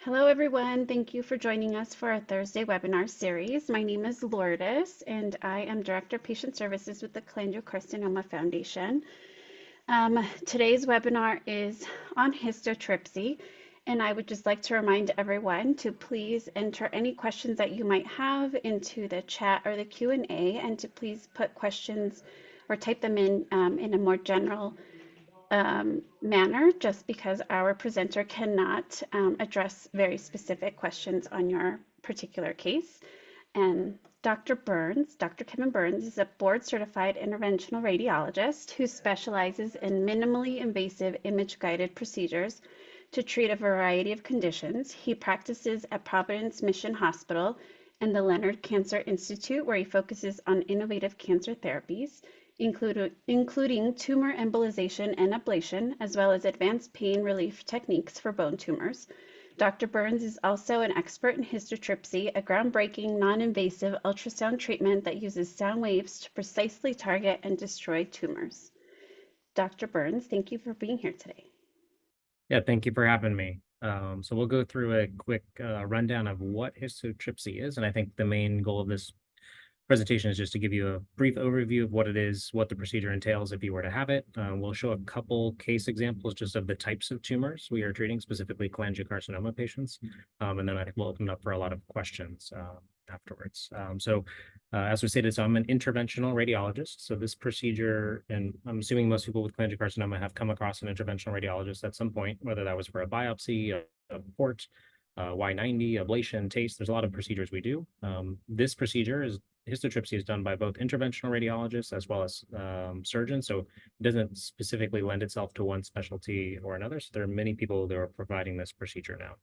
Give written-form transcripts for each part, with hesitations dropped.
Hello, everyone. Thank you for joining us for our Thursday webinar series. My name is Lourdes, and I am Director of Patient Services with the Cholangiocarcinoma Foundation. Today's webinar is on histotripsy, and I would just like to remind everyone to please enter any questions that you might have into the chat or the Q&A, and to please put questions or type them in a more general manner, just because our presenter cannot address very specific questions on your particular case. And Dr. Kevin Burns, is a board-certified interventional radiologist who specializes in minimally invasive image-guided procedures to treat a variety of conditions. He practices at Providence Mission Hospital and the Leonard Cancer Institute, where he focuses on innovative cancer therapies, including tumor embolization and ablation, as well as advanced pain relief techniques for bone tumors. Dr. Burns is also an expert in histotripsy, a groundbreaking non-invasive ultrasound treatment that uses sound waves to precisely target and destroy tumors. Dr. Burns, thank you for being here today. Yeah, thank you for having me. So we'll go through a quick rundown of what histotripsy is, and I think the main goal of this presentation is just to give you a brief overview of what it is, what the procedure entails if you were to have it. We'll show a couple case examples just of the types of tumors we are treating, specifically cholangiocarcinoma patients. And then I think we'll open up for a lot of questions afterwards. As we stated, so I'm an interventional radiologist. So this procedure, and I'm assuming most people with cholangiocarcinoma have come across an interventional radiologist at some point, whether that was for a biopsy, a port, Y90, ablation, taste. There's a lot of procedures we do. This procedure is histotripsy is done by both interventional radiologists as well as surgeons, so it doesn't specifically lend itself to one specialty or another. So there are many people that are providing this procedure now.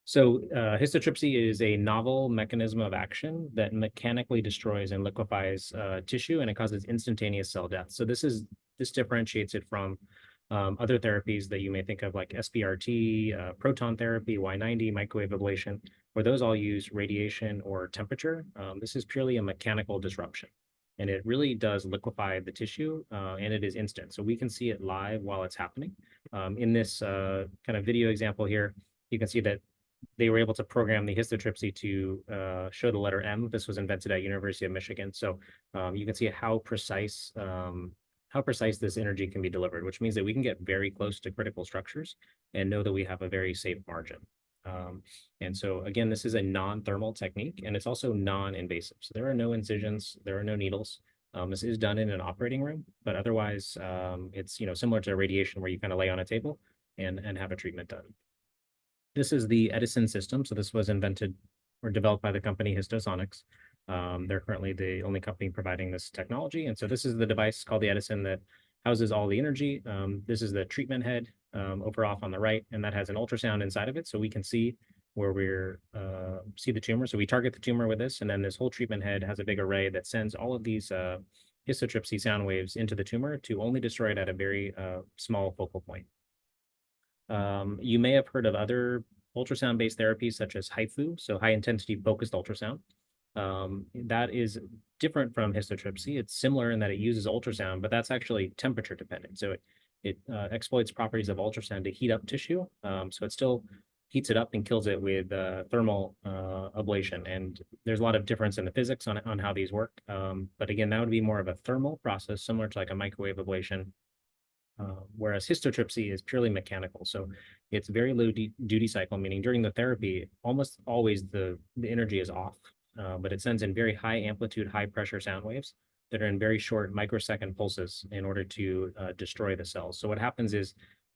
Histotripsy is a novel mechanism of action that mechanically destroys and liquefies tissue, and it causes instantaneous cell death. So this differentiates it from other therapies that you may think of, like SBRT, proton therapy, Y90, microwave ablation, where those all use radiation or temperature. This is purely a mechanical disruption, and it really does liquefy the tissue, and it is instant. So we can see it live while it's happening. In this kind of video example here, you can see that they were able to program the histotripsy to show the letter M. This was invented at University of Michigan. So you can see how precise this energy can be delivered, which means that we can get very close to critical structures and know that we have a very safe margin. And so again, this is a non-thermal technique, and it's also non-invasive. So there are no incisions, there are no needles. This is done in an operating room, but otherwise it's similar to radiation, where you kind of lay on a table and have a treatment done. This is the Edison system. So this was invented or developed by the company Histosonics. They're currently the only company providing this technology. And so this is the device called the Edison that houses all the energy. This is the treatment head over off on the right, and that has an ultrasound inside of it. So we can see where we're see the tumor. So we target the tumor with this, and then this whole treatment head has a big array that sends all of these histotripsy sound waves into the tumor to only destroy it at a very small focal point. You may have heard of other ultrasound-based therapies such as HIFU, so high-intensity focused ultrasound. That is different from histotripsy. It's similar in that it uses ultrasound, but that's actually temperature dependent. So it exploits properties of ultrasound to heat up tissue. So it still heats it up and kills it with thermal ablation. And there's a lot of difference in the physics on how these work. But again, that would be more of a thermal process, similar to like a microwave ablation. Whereas histotripsy is purely mechanical. So it's very low duty cycle, meaning during the therapy, almost always the energy is off, but it sends in very high amplitude, high pressure sound waves that are in very short microsecond pulses in order to destroy the cells. So what happens is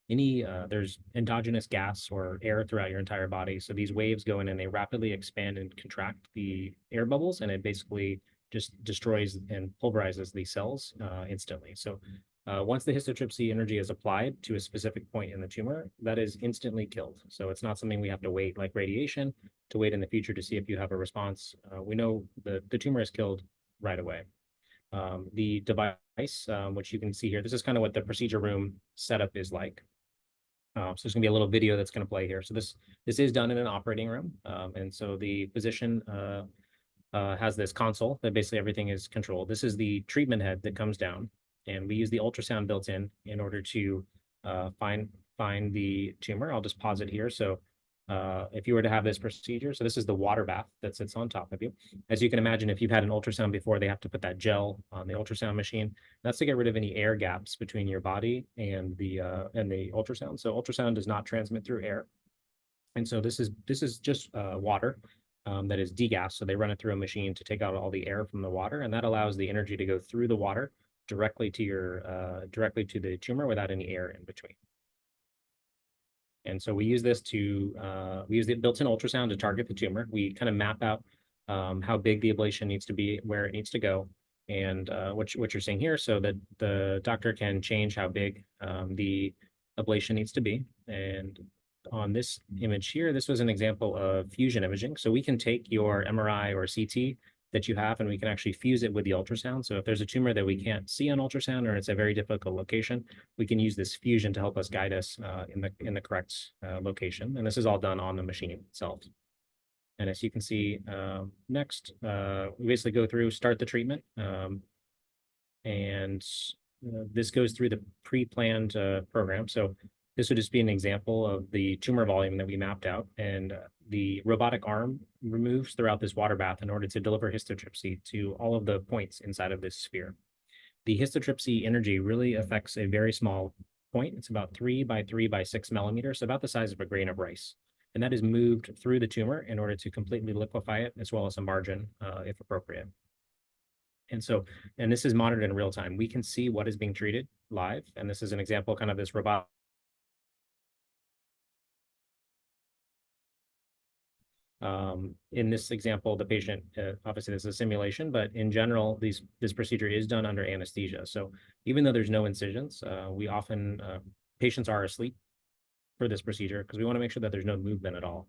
there's endogenous gas or air throughout your entire body. So these waves go in and they rapidly expand and contract the air bubbles, and it basically just destroys and pulverizes these cells instantly. So once the histotripsy energy is applied to a specific point in the tumor, that is instantly killed. So it's not something we have to wait, like radiation, to wait in the future to see if you have a response. We know the tumor is killed right away. The device, which you can see here, this is kind of what the procedure room setup is like. So there's going to be a little video that's going to play here. So this is done in an operating room. And so the physician has this console that basically everything is controlled. This is the treatment head that comes down. And we use the ultrasound built in order to find the tumor. I'll just pause it here. So if you were to have this procedure, so this is the water bath that sits on top of you. As you can imagine, if you've had an ultrasound before, they have to put that gel on the ultrasound machine. That's to get rid of any air gaps between your body and the ultrasound. So ultrasound does not transmit through air. And so this is just water that is degassed. So they run it through a machine to take out all the air from the water, and that allows the energy to go through the water directly to the tumor without any air in between. And so we use the built-in ultrasound to target the tumor. We kind of map out how big the ablation needs to be, where it needs to go, and what you're seeing here, so that the doctor can change how big the ablation needs to be. And on this image here, this was an example of fusion imaging. So we can take your MRI or CT that you have, and we can actually fuse it with the ultrasound. So if there's a tumor that we can't see on ultrasound, or it's a very difficult location, we can use this fusion to help us guide us in the correct location. And this is all done on the machine itself. And as you can see, next, we basically go through, start the treatment, and this goes through the pre-planned program. So this would just be an example of the tumor volume that we mapped out, and the robotic arm removes throughout this water bath in order to deliver histotripsy to all of the points inside of this sphere. The histotripsy energy really affects a very small point. It's about 3 by 3 by 6 millimeters, so about the size of a grain of rice. And that is moved through the tumor in order to completely liquefy it, as well as a margin, if appropriate. And this is monitored in real time. We can see what is being treated live. And this is an example, kind of this robotic. In this example, the patient, obviously this is a simulation, but in general, this procedure is done under anesthesia. So even though there's no incisions, we often, patients are asleep for this procedure because we want to make sure that there's no movement at all.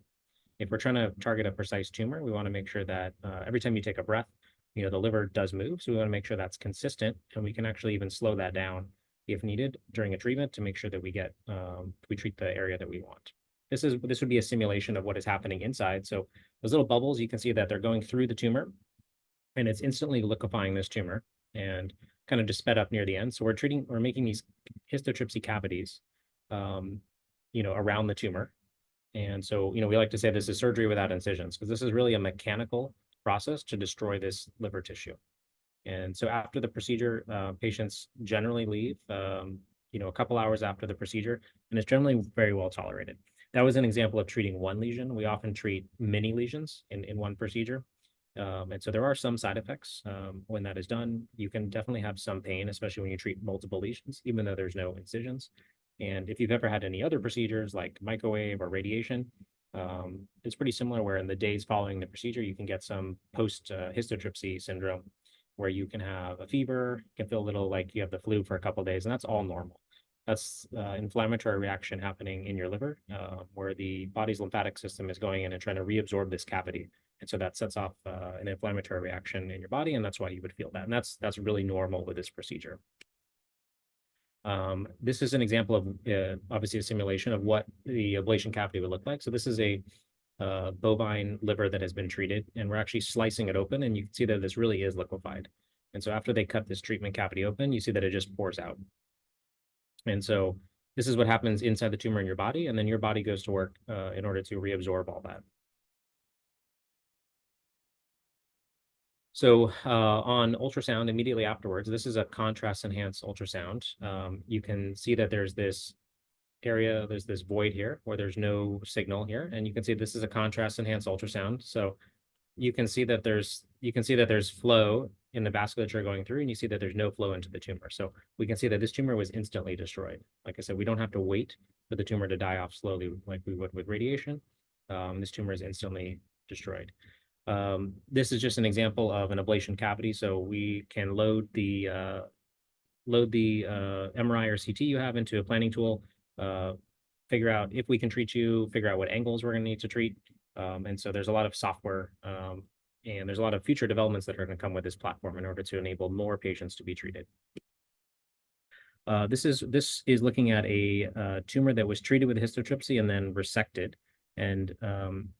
If we're trying to target a precise tumor, we want to make sure that every time you take a breath, the liver does move. So we want to make sure that's consistent, and we can actually even slow that down if needed during a treatment to make sure that we treat the area that we want. This would be a simulation of what is happening inside. So those little bubbles, you can see that they're going through the tumor, and it's instantly liquefying this tumor and kind of just sped up near the end. So we're making these histotripsy cavities, around the tumor. And so, we like to say this is surgery without incisions, because this is really a mechanical process to destroy this liver tissue. And so after the procedure, patients generally leave, a couple hours after the procedure, and it's generally very well tolerated. That was an example of treating one lesion. We often treat many lesions in one procedure. And so there are some side effects when that is done. You can definitely have some pain, especially when you treat multiple lesions, even though there's no incisions. And if you've ever had any other procedures like microwave or radiation, it's pretty similar, where in the days following the procedure, you can get some post-histotripsy syndrome, where you can have a fever, can feel a little like you have the flu for a couple of days, and that's all normal. That's inflammatory reaction happening in your liver, where the body's lymphatic system is going in and trying to reabsorb this cavity. And so that sets off an inflammatory reaction in your body, and that's why you would feel that. And that's really normal with this procedure. This is an example of obviously a simulation of what the ablation cavity would look like. So this is a bovine liver that has been treated, and we're actually slicing it open, and you can see that this really is liquefied. And so after they cut this treatment cavity open, you see that it just pours out. And so this is what happens inside the tumor in your body, and then your body goes to work in order to reabsorb all that. So on ultrasound immediately afterwards, this is a contrast enhanced ultrasound. You can see that there's this area, there's this void here where there's no signal here, and you can see this is a contrast enhanced ultrasound. So you can see that there's flow in the vasculature going through, and you see that there's no flow into the tumor. So we can see that this tumor was instantly destroyed. Like I said, we don't have to wait for the tumor to die off slowly like we would with radiation. This tumor is instantly destroyed. This is just an example of an ablation cavity. So we can load the MRI or CT you have into a planning tool, figure out if we can treat you, figure out what angles we're going to need to treat. And so there's a lot of software and there's a lot of future developments that are going to come with this platform in order to enable more patients to be treated. This is looking at a tumor that was treated with histotripsy and then resected. And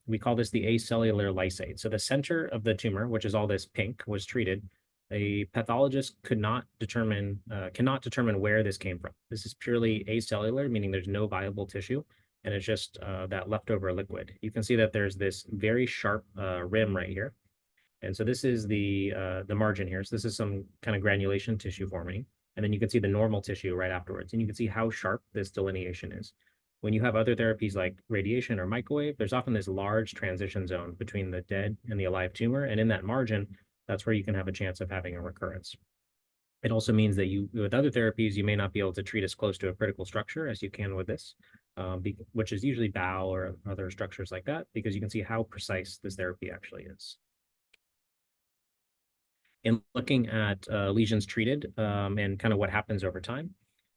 we call this the acellular lysate. So the center of the tumor, which is all this pink, was treated. a pathologist cannot determine where this came from. This is purely acellular, meaning there's no viable tissue, and it's just that leftover liquid. You can see that there's this very sharp rim right here. And so this is the margin here. So this is some kind of granulation tissue forming. And then you can see the normal tissue right afterwards. And you can see how sharp this delineation is. When you have other therapies like radiation or microwave, there's often this large transition zone between the dead and the alive tumor. And in that margin, that's where you can have a chance of having a recurrence. It also means that with other therapies, you may not be able to treat as close to a critical structure as you can with this, which is usually bowel or other structures like that, because you can see how precise this therapy actually is. In looking at lesions treated and kind of what happens over time,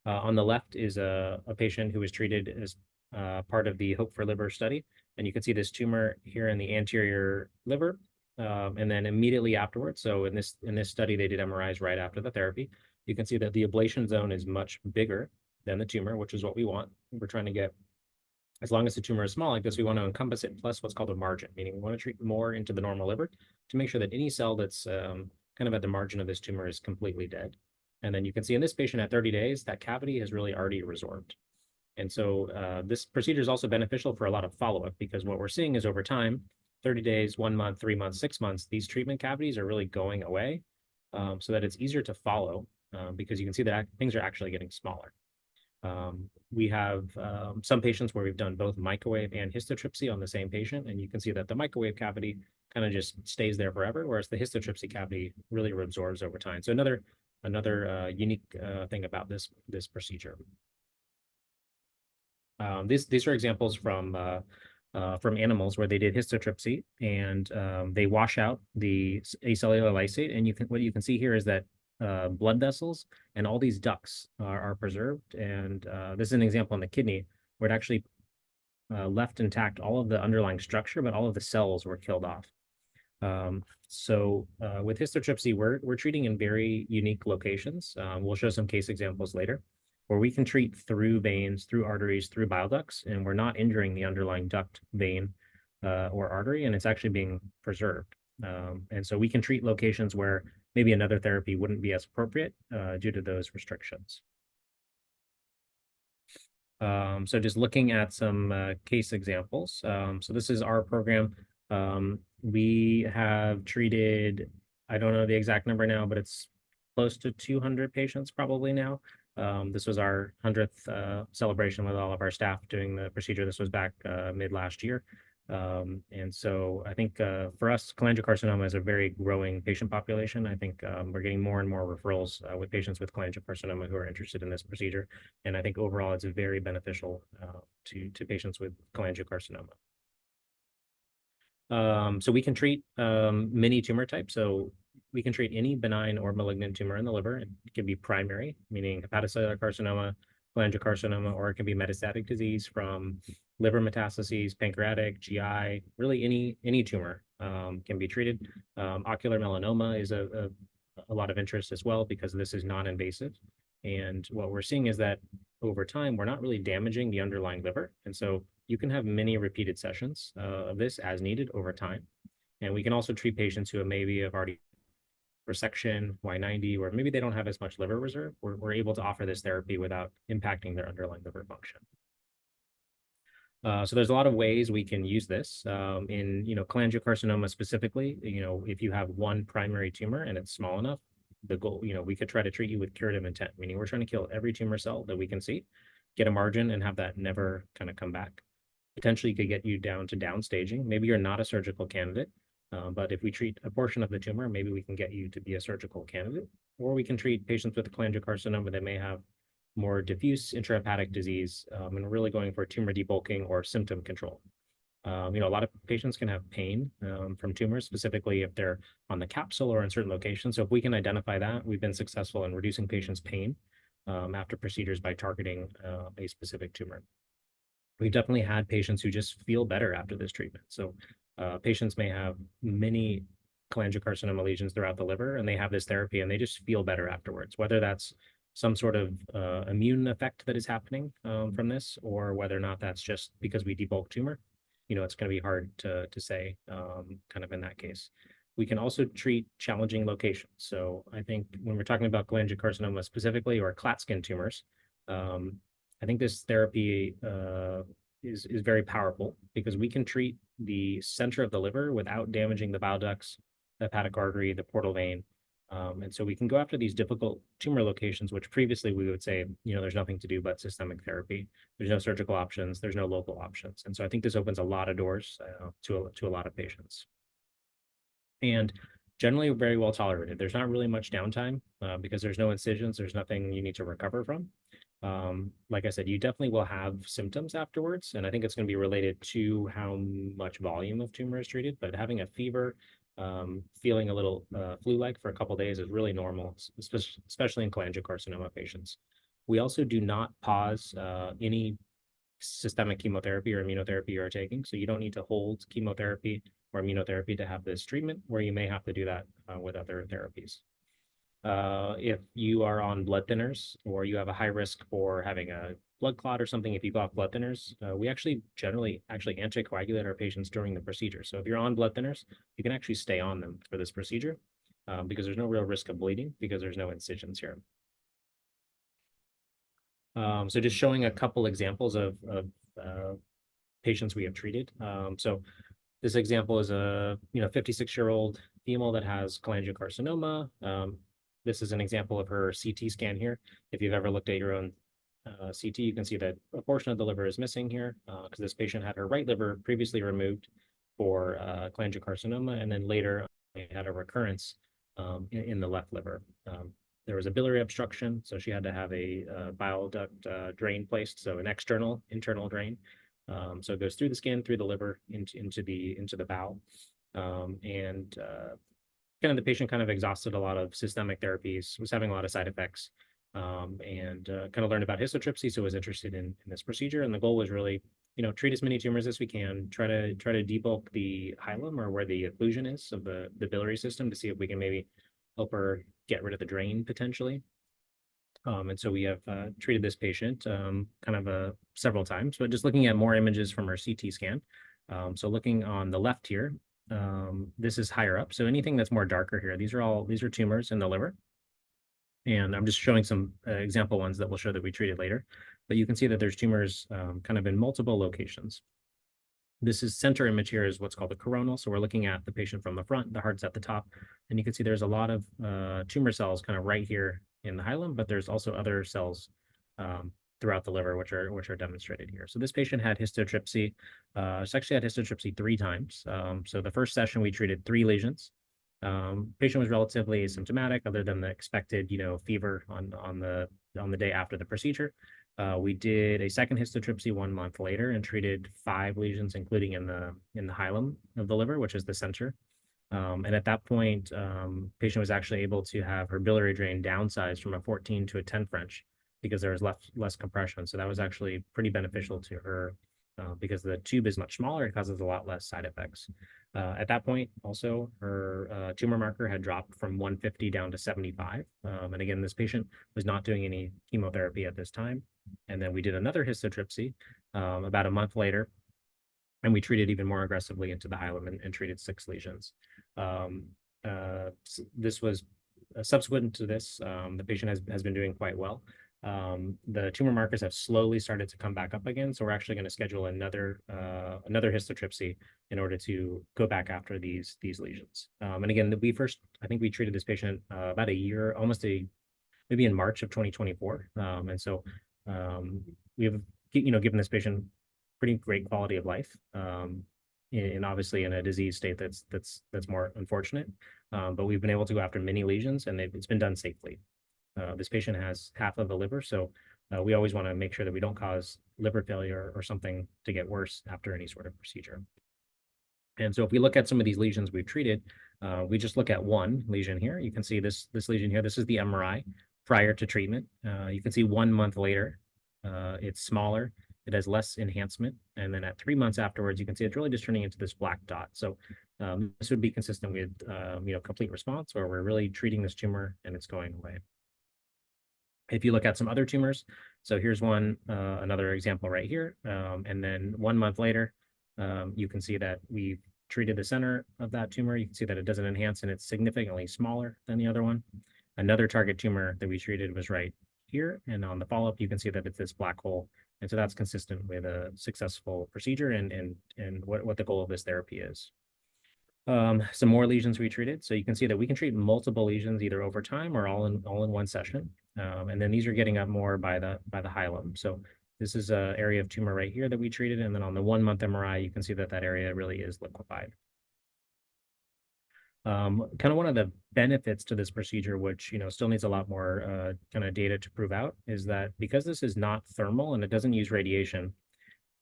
on the left is a patient who was treated as part of the Hope for Liver study. And you can see this tumor here in the anterior liver. And then immediately afterwards, so in this study, they did MRIs right after the therapy. You can see that the ablation zone is much bigger than the tumor, which is what we want. We're trying to get, as long as the tumor is small like this, we want to encompass it plus what's called a margin, meaning we want to treat more into the normal liver to make sure that any cell that's kind of at the margin of this tumor is completely dead. And then you can see in this patient at 30 days, that cavity has really already resorbed. And so this procedure is also beneficial for a lot of follow-up, because what we're seeing is over time, 30 days, 1 month, 3 months, 6 months, these treatment cavities are really going away, so that it's easier to follow because you can see that things are actually getting smaller. We have some patients where we've done both microwave and histotripsy on the same patient, and you can see that the microwave cavity kind of just stays there forever, whereas the histotripsy cavity really reabsorbs over time. So another unique thing about this procedure. These are examples from animals where they did histotripsy, and they wash out the acellular lysate, and what you can see here is that blood vessels and all these ducts are preserved. And this is an example in the kidney where it actually left intact all of the underlying structure, but all of the cells were killed off. So with histotripsy, we're treating in very unique locations. We'll show some case examples later, where we can treat through veins, through arteries, through bile ducts, and we're not injuring the underlying duct, vein, or artery, and it's actually being preserved. And so we can treat locations where maybe another therapy wouldn't be as appropriate due to those restrictions. So just looking at some case examples. So this is our program. We have treated, I don't know the exact number now, but it's close to 200 patients probably now. This was our 100th celebration with all of our staff doing the procedure. This was back mid last year. And so I think for us, cholangiocarcinoma is a very growing patient population. I think we're getting more and more referrals with patients with cholangiocarcinoma who are interested in this procedure. And I think overall it's very beneficial to patients with cholangiocarcinoma. So we can treat many tumor types. So we can treat any benign or malignant tumor in the liver. It can be primary, meaning hepatocellular carcinoma, cholangiocarcinoma, or it can be metastatic disease from liver metastases, pancreatic, GI, really any tumor can be treated. Ocular melanoma is a lot of interest as well, because this is non-invasive. And what we're seeing is that over time, we're not really damaging the underlying liver. And so you can have many repeated sessions of this as needed over time. And we can also treat patients who maybe have already resection, Y90, or maybe they don't have as much liver reserve. We're able to offer this therapy without impacting their underlying liver function. So there's a lot of ways we can use this in, cholangiocarcinoma specifically. If you have one primary tumor and it's small enough, the goal, we could try to treat you with curative intent, meaning we're trying to kill every tumor cell that we can see, get a margin, and have that never kind of come back. Potentially could get you down to downstaging. Maybe you're not a surgical candidate, but if we treat a portion of the tumor, maybe we can get you to be a surgical candidate. Or we can treat patients with cholangiocarcinoma that may have more diffuse intrahepatic disease, and really going for tumor debulking or symptom control. A lot of patients can have pain from tumors, specifically if they're on the capsule or in certain locations. So if we can identify that, we've been successful in reducing patients' pain after procedures by targeting a specific tumor. We've definitely had patients who just feel better after this treatment. So patients may have many cholangiocarcinoma lesions throughout the liver, and they have this therapy and they just feel better afterwards, whether that's some sort of immune effect that is happening from this, or whether or not that's just because we debulk tumor. It's going to be hard to say kind of in that case. we can also treat challenging locations. So I think when we're talking about cholangiocarcinoma specifically, or Klatskin tumors, I think this therapy is very powerful because we can treat the center of the liver without damaging the bile ducts, the hepatic artery, the portal vein. And so we can go after these difficult tumor locations, which previously we would say, there's nothing to do but systemic therapy. There's no surgical options. There's no local options. And so I think this opens a lot of doors to a lot of patients. And generally very well tolerated. There's not really much downtime because there's no incisions. There's nothing you need to recover from. Like I said, you definitely will have symptoms afterwards, and I think it's going to be related to how much volume of tumor is treated. But having a fever, feeling a little flu-like for a couple of days is really normal, especially in cholangiocarcinoma patients. We also do not pause any systemic chemotherapy or immunotherapy you're taking, so you don't need to hold chemotherapy or immunotherapy to have this treatment, where you may have to do that with other therapies. If you are on blood thinners or you have a high risk for having a blood clot or something, if you go off blood thinners, we generally anticoagulate our patients during the procedure. So if you're on blood thinners, you can actually stay on them for this procedure because there's no real risk of bleeding because there's no incisions here. So just showing a couple examples of patients we have treated. So this example is a 56-year-old female that has cholangiocarcinoma. This is an example of her CT scan here. If you've ever looked at your own CT, you can see that a portion of the liver is missing here because this patient had her right liver previously removed for cholangiocarcinoma, and then later had a recurrence in the left liver. There was a biliary obstruction, so she had to have a bile duct drain placed, so an internal drain. So it goes through the skin, through the liver, into the bowel, and the patient kind of exhausted a lot of systemic therapies, was having a lot of side effects, and kind of learned about histotripsy, so was interested in this procedure. And the goal was really, treat as many tumors as we can, try to debulk the hilum, or where the occlusion is of the biliary system, to see if we can maybe help her get rid of the drain potentially. And so we have treated this patient several times, but just looking at more images from our CT scan. So looking on the left here, this is higher up. So anything that's more darker here, these are tumors in the liver. And I'm just showing some example ones that will show that we treated later. But you can see that there's tumors kind of in multiple locations. This is center image here is what's called the coronal. So we're looking at the patient from the front, the heart's at the top. And you can see there's a lot of tumor cells kind of right here in the hilum, but there's also other cells throughout the liver, which are demonstrated here. So this patient had histotripsy. She's actually had histotripsy 3 times. So the first session, we treated 3 lesions. Patient was relatively asymptomatic, other than the expected, fever on the day after the procedure. We did a second histotripsy 1 month later and treated 5 lesions, including in the hilum of the liver, which is the center. And at that point, patient was actually able to have her biliary drain downsized from a 14 to a 10 French because there was less compression. So that was actually pretty beneficial to her because the tube is much smaller. It causes a lot less side effects. At that point, also, her tumor marker had dropped from 150 down to 75. And again, this patient was not doing any chemotherapy at this time. And then we did another histotripsy about a month later, and we treated even more aggressively into the hilum and treated 6 lesions. This was subsequent to this. The patient has been doing quite well. The tumor markers have slowly started to come back up again, so we're actually going to schedule another histotripsy in order to go back after these lesions. And again, I think we treated this patient about a year, maybe in March of 2024. And so we have given this patient pretty great quality of life, and obviously in a disease state that's more unfortunate. But we've been able to go after many lesions, and it's been done safely. This patient has half of the liver, so we always want to make sure that we don't cause liver failure or something to get worse after any sort of procedure. And so if we look at some of these lesions we've treated, we just look at one lesion here. You can see this lesion here. This is the MRI prior to treatment. You can see 1 month later, it's smaller. It has less enhancement. And then at 3 months afterwards, you can see it's really just turning into this black dot. So this would be consistent with complete response, where we're really treating this tumor and it's going away. If you look at some other tumors, so here's another example right here. And then 1 month later, you can see that we've treated the center of that tumor, you can see that it doesn't enhance and it's significantly smaller than the other one. Another target tumor that we treated was right here. And on the follow-up, you can see that it's this black hole. And so that's consistent with a successful procedure and what the goal of this therapy is. Some more lesions we treated. So you can see that we can treat multiple lesions either over time or all in one session. And then these are getting up more by the hilum. So this is an area of tumor right here that we treated. And then on the 1 month MRI, you can see that that area really is liquefied. Kind of one of the benefits to this procedure, which still needs a lot more kind of data to prove out, is that because this is not thermal and it doesn't use radiation,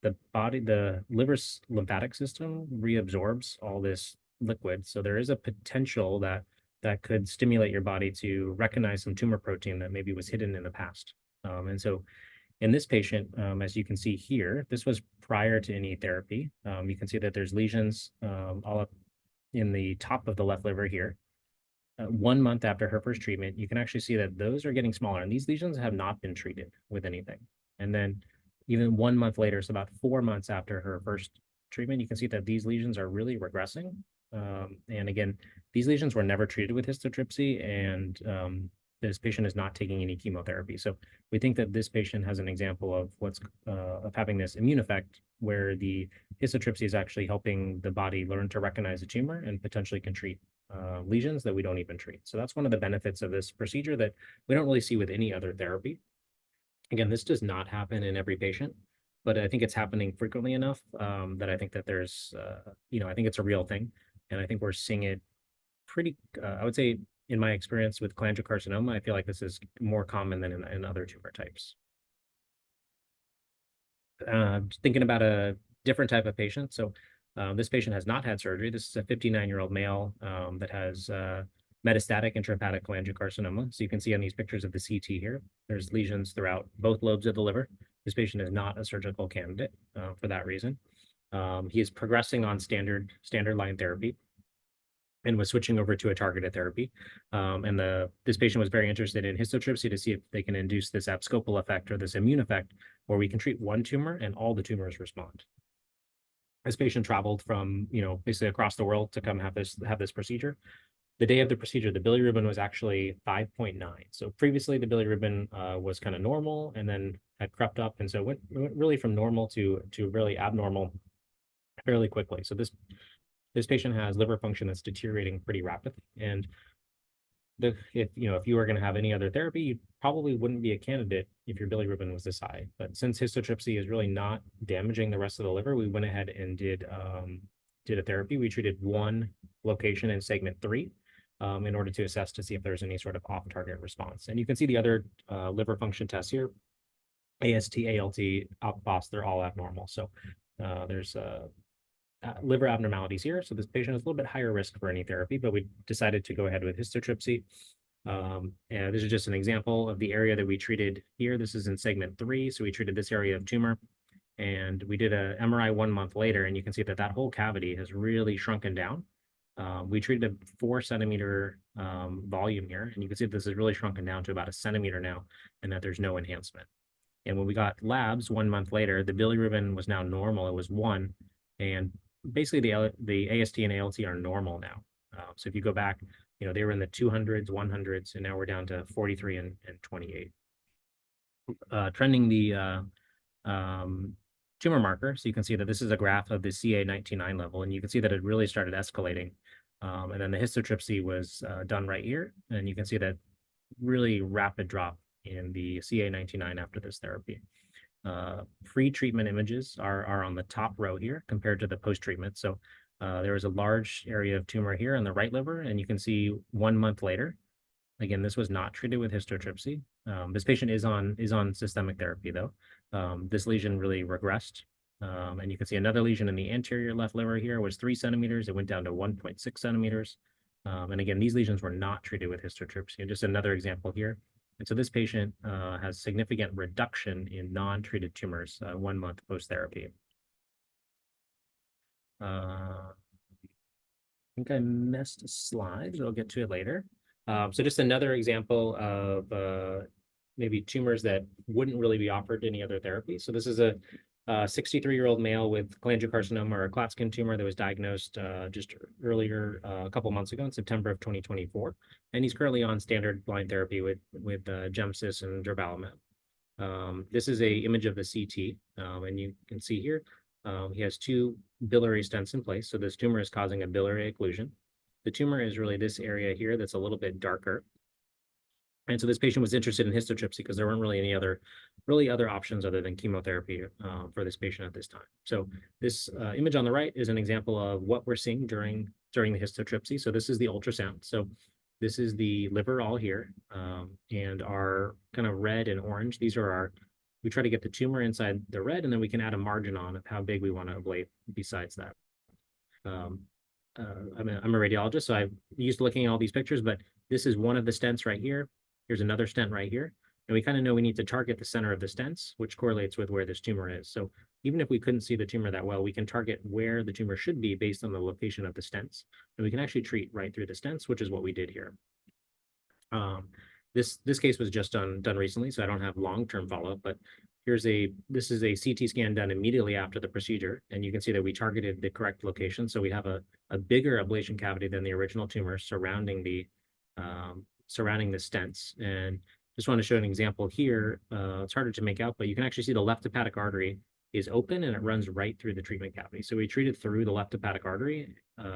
the liver's lymphatic system reabsorbs all this liquid. So there is a potential that could stimulate your body to recognize some tumor protein that maybe was hidden in the past. And so in this patient, as you can see here, this was prior to any therapy. You can see that there's lesions all up in the top of the left liver here. 1 month after her first treatment, you can actually see that those are getting smaller, and these lesions have not been treated with anything. And then even 1 month later, so about 4 months after her first treatment, you can see that these lesions are really regressing. And again, these lesions were never treated with histotripsy, and this patient is not taking any chemotherapy. So we think that this patient has an example of of having this immune effect where the histotripsy is actually helping the body learn to recognize a tumor and potentially can treat lesions that we don't even treat. So that's one of the benefits of this procedure that we don't really see with any other therapy. Again, this does not happen in every patient, but I think it's happening frequently enough that I think that there's, I think it's a real thing. And I think we're seeing it pretty, I would say, in my experience with cholangiocarcinoma, I feel like this is more common than in other tumor types. Thinking about a different type of patient. So this patient has not had surgery. This is a 59-year-old male that has metastatic intrahepatic cholangiocarcinoma. So you can see on these pictures of the CT here, there's lesions throughout both lobes of the liver. This patient is not a surgical candidate for that reason. He is progressing on standard line therapy and was switching over to a targeted therapy. This patient was very interested in histotripsy to see if they can induce this abscopal effect or this immune effect where we can treat one tumor and all the tumors respond. This patient traveled from, basically across the world to come have this procedure. The day of the procedure, the bilirubin was actually 5.9. So previously the bilirubin was kind of normal and then had crept up. And so it went really from normal to really abnormal fairly quickly. So this patient has liver function that's deteriorating pretty rapidly. And if you were going to have any other therapy, you probably wouldn't be a candidate if your bilirubin was this high. But since histotripsy is really not damaging the rest of the liver, we went ahead and did a therapy. We treated one location in segment 3 in order to assess to see if there's any sort of off-target response. And you can see the other liver function tests here, AST, ALT, alk phos, they're all abnormal. So there's liver abnormalities here. So this patient is a little bit higher risk for any therapy, but we decided to go ahead with histotripsy. And this is just an example of the area that we treated here. This is in segment 3. So we treated this area of tumor and we did a MRI 1 month later, and you can see that that whole cavity has really shrunken down. We treated a 4 centimeter volume here, and you can see this is really shrunken down to about 1 centimeter now, and that there's no enhancement. And when we got labs 1 month later, the bilirubin was now normal. It was 1, and basically the AST and ALT are normal now. So if you go back, they were in the 200s, 100s, and now we're down to 43 and 28. Trending the tumor marker, so you can see that this is a graph of the CA19-9 level, and you can see that it really started escalating. And then the histotripsy was done right here, and you can see that really rapid drop in the CA19-9 after this therapy. Pre-treatment images are on the top row here compared to the post-treatment. So there was a large area of tumor here on the right liver, and you can see 1 month later. Again, this was not treated with histotripsy. This patient is on systemic therapy though. This lesion really regressed. And you can see another lesion in the anterior left liver here was 3 centimeters. It went down to 1.6 centimeters. And again, these lesions were not treated with histotripsy. And just another example here. And so this patient has significant reduction in non-treated tumors 1 month post-therapy. I think I missed a slide, but I'll get to it later. So just another example of maybe tumors that wouldn't really be offered any other therapy. So this is a 63-year-old male with cholangiocarcinoma or a Klatskin tumor that was diagnosed just earlier, a couple months ago in September of 2024. And he's currently on standard line therapy with Gemcis and durvalumab. This is a image of the CT, and you can see here, he has 2 biliary stents in place. So this tumor is causing a biliary occlusion. The tumor is really this area here that's a little bit darker. And so this patient was interested in histotripsy because there weren't really any other options other than chemotherapy for this patient at this time. So this image on the right is an example of what we're seeing during the histotripsy. So this is the ultrasound. So this is the liver all here, and our kind of red and orange. These are we try to get the tumor inside the red, and then we can add a margin on of how big we want to ablate besides that. I'm a radiologist, so I'm used to looking at all these pictures, but this is one of the stents right here. Here's another stent right here. And we kind of know we need to target the center of the stents, which correlates with where this tumor is. So even if we couldn't see the tumor that well, we can target where the tumor should be based on the location of the stents. And we can actually treat right through the stents, which is what we did here. This case was just done recently, so I don't have long-term follow-up, but this is a CT scan done immediately after the procedure, and you can see that we targeted the correct location. So we have a bigger ablation cavity than the original tumor surrounding the stents. And just want to show an example here. It's harder to make out, but you can actually see the left hepatic artery is open and it runs right through the treatment cavity. So we treated through the left hepatic artery,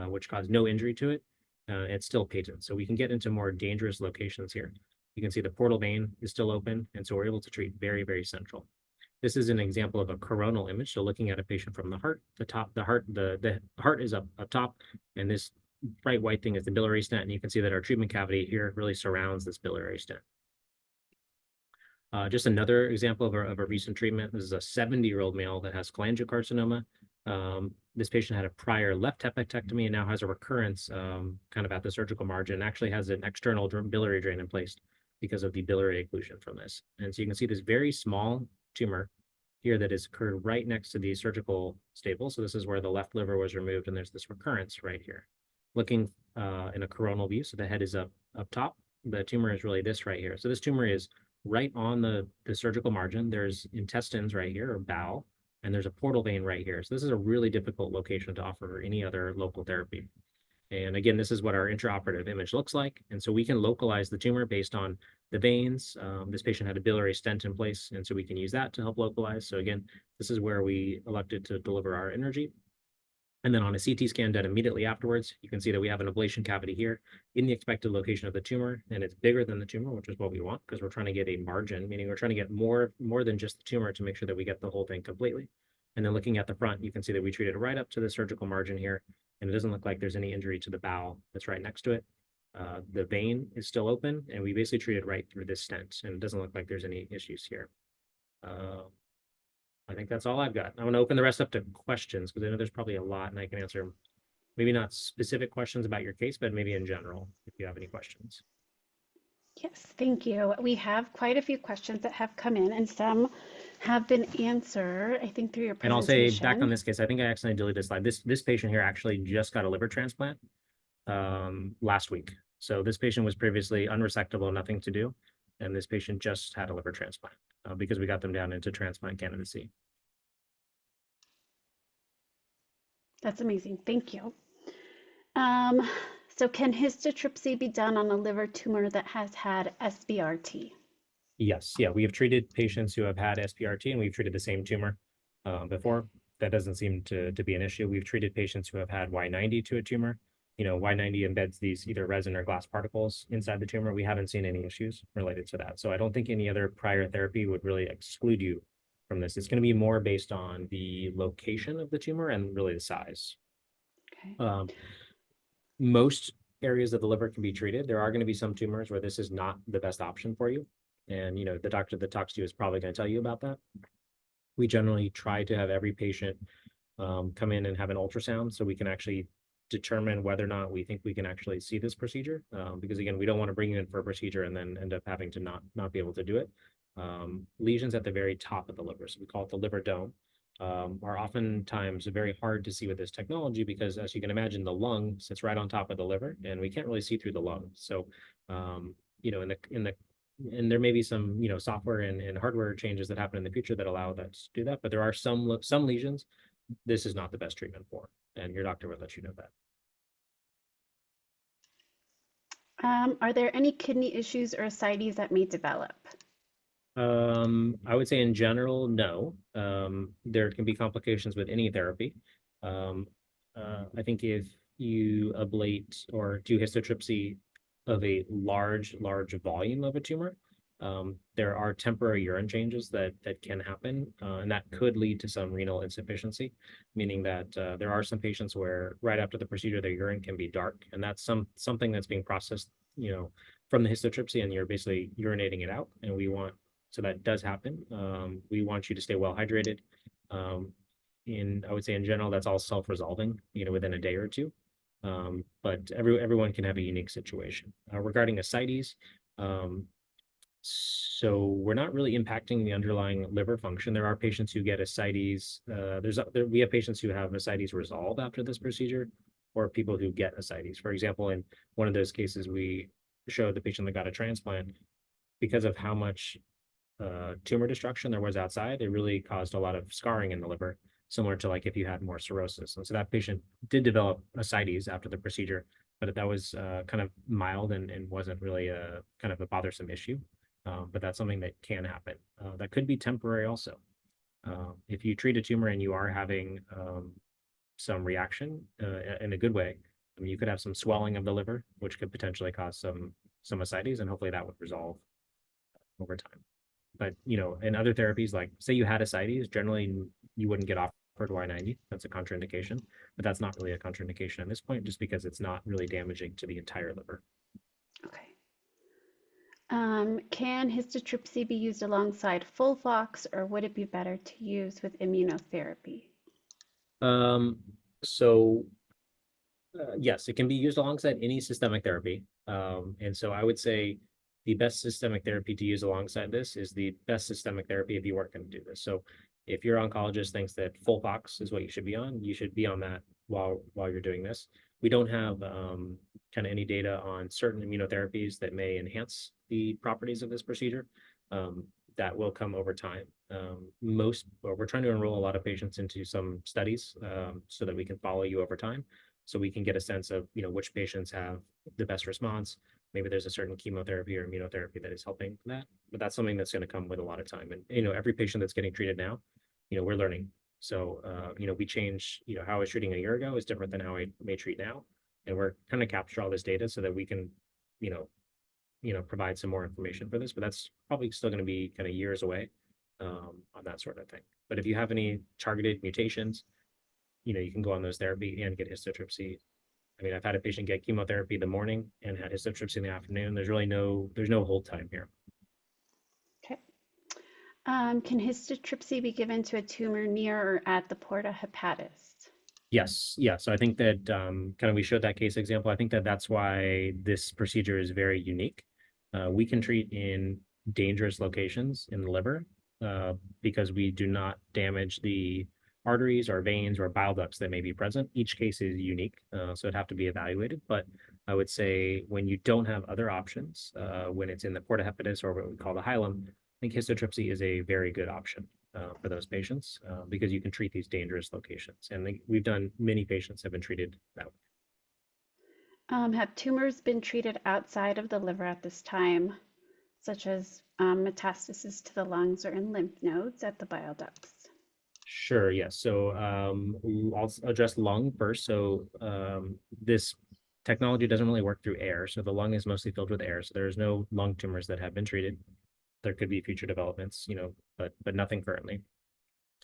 which caused no injury to it. It's still patent. So we can get into more dangerous locations here. You can see the portal vein is still open, and so we're able to treat very, very central. This is an example of a coronal image. So looking at a patient from the heart, the heart is up top, and this bright white thing is the biliary stent, and you can see that our treatment cavity here really surrounds this biliary stent. Just another example of a recent treatment. This is a 70-year-old male that has cholangiocarcinoma. This patient had a prior left hepatectomy and now has a recurrence kind of at the surgical margin, actually has an external biliary drain in place because of the biliary occlusion from this. And so you can see this very small tumor here that has occurred right next to the surgical staple. So this is where the left liver was removed, and there's this recurrence right here. Looking in a coronal view, so the head is up top. The tumor is really this right here. So this tumor is right on the surgical margin. There's intestines right here, or bowel, and there's a portal vein right here. So this is a really difficult location to offer any other local therapy. And again, this is what our intraoperative image looks like. And so we can localize the tumor based on the veins. This patient had a biliary stent in place, and so we can use that to help localize. So again, this is where we elected to deliver our energy. And then on a CT scan done immediately afterwards, you can see that we have an ablation cavity here in the expected location of the tumor, and it's bigger than the tumor, which is what we want, because we're trying to get a margin, meaning we're trying to get more than just the tumor to make sure that we get the whole thing completely. And then looking at the front, you can see that we treated right up to the surgical margin here, and it doesn't look like there's any injury to the bowel that's right next to it. The vein is still open, and we basically treated right through this stent, and it doesn't look like there's any issues here. I think that's all I've got. I want to open the rest up to questions because I know there's probably a lot, and I can answer maybe not specific questions about your case, but maybe in general, if you have any questions. Yes, thank you. We have quite a few questions that have come in, and some have been answered, I think, through your And I'll presentation. say back on this case, I think I accidentally deleted this slide. This patient here actually just got a liver transplant last week. So this patient was previously unresectable, nothing to do. And this patient just had a liver transplant because we got them down into transplant candidacy. That's amazing. Thank you. So can histotripsy be done on a liver tumor that has had SBRT? Yes, yeah, we have treated patients who have had SBRT, and we've treated the same tumor before. That doesn't seem to be an issue. We've treated patients who have had Y90 to a tumor. You know, Y90 embeds these either resin or glass particles inside the tumor. We haven't seen any issues related to that. So I don't think any other prior therapy would really exclude you from this. It's going to be more based on the location of the tumor and really the size. Okay. Most areas of the liver can be treated. There are going to be some tumors where this is not the best option for you. And, you know, the doctor that talks to you is probably going to tell you about that. We generally try to have every patient come in and have an ultrasound so we can actually determine whether or not we think we can actually see this procedure. Because again, we don't want to bring you in for a procedure and then end up having to not be able to do it. Lesions at the very top of the liver, so we call it the liver dome, are oftentimes very hard to see with this technology because, as you can imagine, the lung sits right on top of the liver, and we can't really see through the lung. So, you know, in the and there may be some, software and hardware changes that happen in the future that allow that to do that. But there are some lesions this is not the best treatment for, and your doctor would let you know that. Are there any kidney issues or ascites that may develop? I would say in general, no. There can be complications with any therapy. Um, I think if you ablate or do histotripsy of a large volume of a tumor, there are temporary urine changes that can happen, and that could lead to some renal insufficiency, meaning that there are some patients where right after the procedure, their urine can be dark, and that's something that's being processed, from the histotripsy, and you're basically urinating it out, and so that does happen. We want you to stay well hydrated. I would say in general, that's all self-resolving, within a day or two. But everyone can have a unique situation. Regarding ascites, so we're not really impacting the underlying liver function. There are patients who get ascites. We have patients who have ascites resolve after this procedure, or people who get ascites. For example, in one of those cases, we showed the patient that got a transplant because of how much tumor destruction there was outside. It really caused a lot of scarring in the liver, similar to like if you had more cirrhosis. And so that patient did develop ascites after the procedure, but that was kind of mild and wasn't really a kind of a bothersome issue. But that's something that can happen. That could be temporary also. If you treat a tumor and you are having some reaction in a good way, I mean, you could have some swelling of the liver, which could potentially cause some ascites, and hopefully that would resolve over time. But in other therapies, like say you had ascites, generally you wouldn't get offered Y90. That's a contraindication, but that's not really a contraindication at this point, just because it's not really damaging to the entire liver. Okay. Can histotripsy be used alongside FOLFOX, or would it be better to use with immunotherapy? So yes, it can be used alongside any systemic therapy. And so I would say the best systemic therapy to use alongside this is the best systemic therapy if you weren't going to do this. So if your oncologist thinks that FOLFOX is what you should be on, you should be on that while you're doing this. We don't have kind of any data on certain immunotherapies that may enhance the properties of this procedure. That will come over time. We're trying to enroll a lot of patients into some studies so that we can follow you over time, so we can get a sense of which patients have the best response. Maybe there's a certain chemotherapy or immunotherapy that is helping that, but that's something that's going to come with a lot of time. And every patient that's getting treated now, we're learning. So we change. How I was treating a year ago is different than how I may treat now, and we're kind of capture all this data so that we can provide some more information for this. But that's probably still going to be kind of years away on that sort of thing. But if you have any targeted mutations, you can go on those therapy and get histotripsy. I mean, I've had a patient get chemotherapy in the morning and had histotripsy in the afternoon. There's no hold time here. Okay. Can histotripsy be given to a tumor near or at the porta hepatis? Yes, yeah. So I think that kind of we showed that case example. I think that that's why this procedure is very unique. We can treat in dangerous locations in the liver because we do not damage the arteries or veins or bile ducts that may be present. Each case is unique, so it'd have to be evaluated. But I would say when you don't have other options, when it's in the porta hepatis or what we call the hilum, I think histotripsy is a very good option for those patients because you can treat these dangerous locations. And we've done, many patients have been treated that way. Have tumors been treated outside of the liver at this time, such as metastasis to the lungs or in lymph nodes at the bile ducts? Sure, yes. So I'll address lung first. So this technology doesn't really work through air. So the lung is mostly filled with air. So there's no lung tumors that have been treated. There could be future developments, but nothing currently.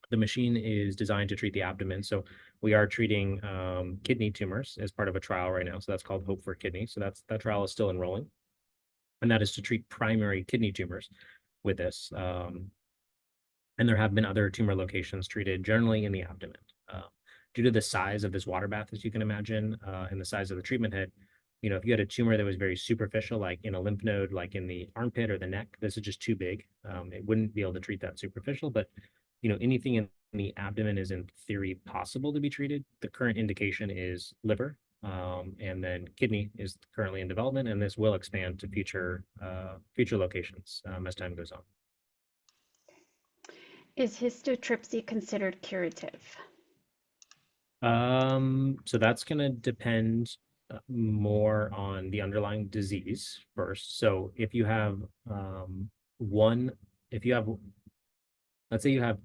The machine is designed to treat the abdomen. So we are treating kidney tumors as part of a trial right now. So that's called Hope for Kidney. So that trial is still enrolling. And that is to treat primary kidney tumors with this. And there have been other tumor locations treated generally in the abdomen. Due to the size of this water bath, as you can imagine, and the size of the treatment head, if you had a tumor that was very superficial, like in a lymph node, like in the armpit or the neck, this is just too big. It wouldn't be able to treat that superficial, but anything in the abdomen is in theory possible to be treated. The current indication is liver, And then kidney is currently in development, and this will expand to future locations as time goes on. Is histotripsy considered curative? So that's going to depend more on the underlying disease first. So if you have one, if you have, let's say you have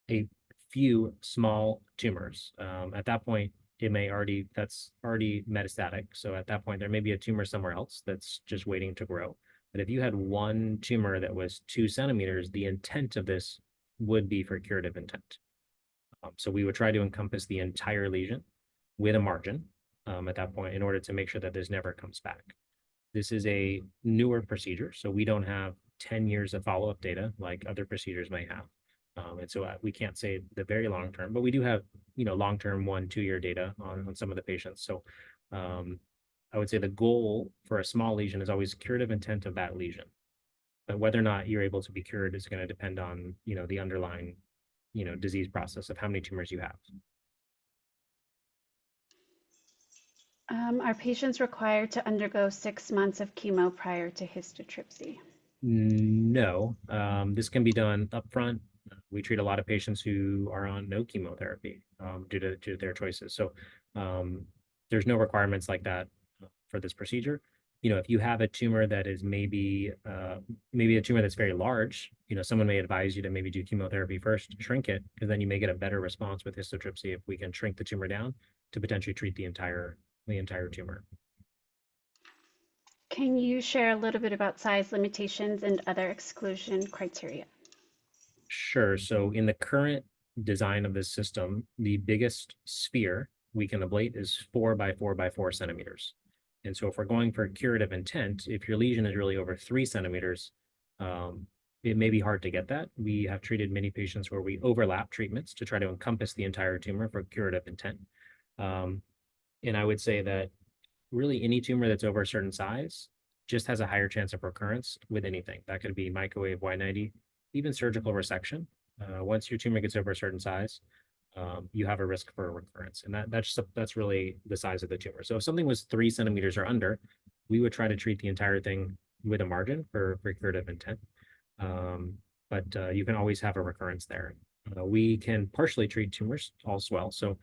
a few small tumors, at that point, that's already metastatic. So at that point, there may be a tumor somewhere else that's just waiting to grow. But if you had one tumor that was 2 centimeters, the intent of this would be for curative intent. So we would try to encompass the entire lesion with a margin at that point in order to make sure that this never comes back. This is a newer procedure, so we don't have 10 years of follow-up data like other procedures may have. And so we can't say the very long term, but we do have, long-term 1-2 year data on some of the patients. So I would say the goal for a small lesion is always curative intent of that lesion. But whether or not you're able to be cured is going to depend on, the underlying disease process of how many tumors you have. Are patients required to undergo 6 months of chemo prior to histotripsy? No, this can be done upfront. We treat a lot of patients who are on no chemotherapy due to their choices. So there's no requirements like that for this procedure. If you have a tumor that is maybe a tumor that's very large, someone may advise you to maybe do chemotherapy first, shrink it, because then you may get a better response with histotripsy if we can shrink the tumor down to potentially treat the entire tumor. Can you share a little bit about size limitations and other exclusion criteria? Sure. So in the current design of this system, the biggest sphere we can ablate is 4 by 4 by 4 centimeters. And so if we're going for curative intent, if your lesion is really over 3 centimeters, it may be hard to get that. We have treated many patients where we overlap treatments to try to encompass the entire tumor for curative intent. And I would say that really any tumor that's over a certain size just has a higher chance of recurrence with anything. That could be microwave, Y90, even surgical resection. Once your tumor gets over a certain size, you have a risk for a recurrence. And that's really the size of the tumor. So if something was 3 centimeters or under, we would try to treat the entire thing with a margin for curative intent. But you can always have a recurrence there. We can partially treat tumors as well. So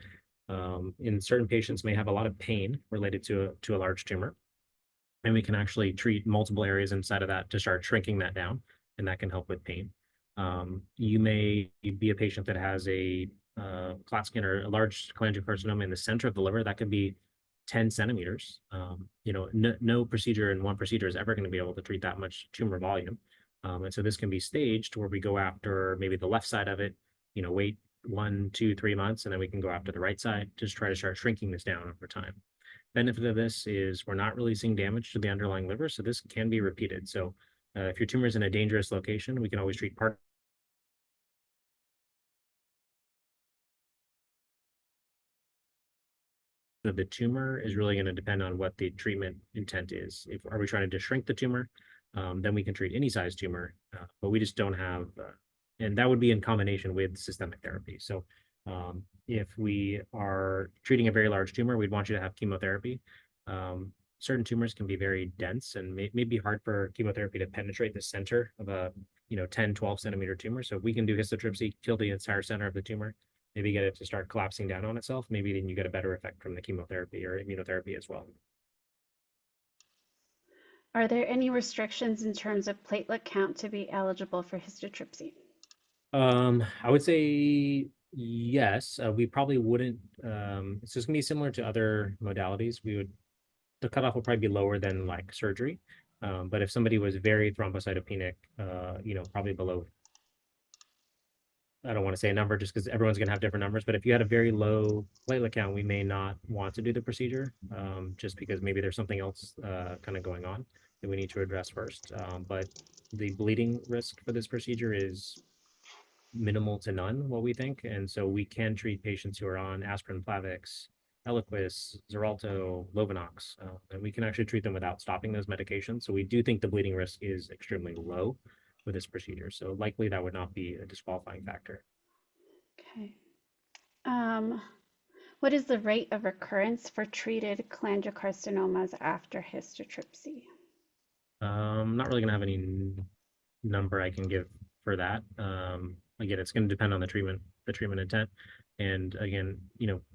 in certain patients may have a lot of pain related to a large tumor. And we can actually treat multiple areas inside of that to start shrinking that down, and that can help with pain. You may be a patient that has a clot scan or a large cholangiocarcinoma in the center of the liver. That could be 10 centimeters. No procedure in one procedure is ever going to be able to treat that much tumor volume. And so this can be staged where we go after maybe the left side of it, wait 1, 2, 3 months, and then we can go after the right side, just try to start shrinking this down over time. Benefit of this is we're not really seeing damage to the underlying liver, so this can be repeated. So if your tumor is in a dangerous location, we can always treat part of the tumor is really going to depend on what the treatment intent is. If are we trying to shrink the tumor, then we can treat any size tumor, but we just don't have, and that would be in combination with systemic therapy. So if we are treating a very large tumor, we'd want you to have chemotherapy. Certain tumors can be very dense and may be hard for chemotherapy to penetrate the center of a 10, 12 centimeter tumor. So if we can do histotripsy, kill the entire center of the tumor, maybe get it to start collapsing down on itself, maybe then you get a better effect from the chemotherapy or immunotherapy as well. Are there any restrictions in terms of platelet count to be eligible for histotripsy? I would say yes. We probably wouldn't. It's just gonna be similar to other modalities. The cutoff will probably be lower than like surgery. But if somebody was very thrombocytopenic, probably below, I don't want to say a number just because everyone's going to have different numbers, but if you had a very low platelet count, we may not want to do the procedure just because maybe there's something else kind of going on that we need to address first. But the bleeding risk for this procedure is minimal to none, what we think. And so we can treat patients who are on aspirin, Plavix, Eliquis, Xarelto, Lovenox, and we can actually treat them without stopping those medications. So we do think the bleeding risk is extremely low with this procedure. So likely that would not be a disqualifying factor. Okay. What is the rate of recurrence for treated cholangiocarcinomas after histotripsy? Not really gonna have any number I can give for that. Again, it's going to depend on the treatment intent. And again,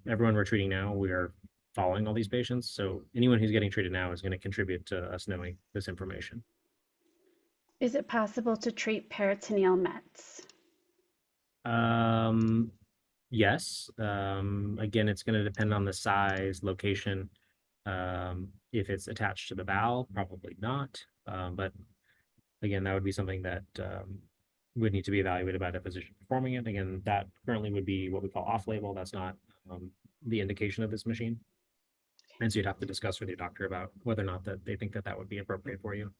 everyone we're treating now, we are following all these patients. So anyone who's getting treated now is going to contribute to us knowing this information. Is it possible to treat peritoneal mets? Yes. Again, it's going to depend on the size, location. If it's attached to the bowel, probably not. But again, that would be something that would need to be evaluated by the physician performing it. Again, that currently would be what we call off-label. That's not the indication of this machine. And so you'd have to discuss with your doctor about whether or not that they think that that would be appropriate for you.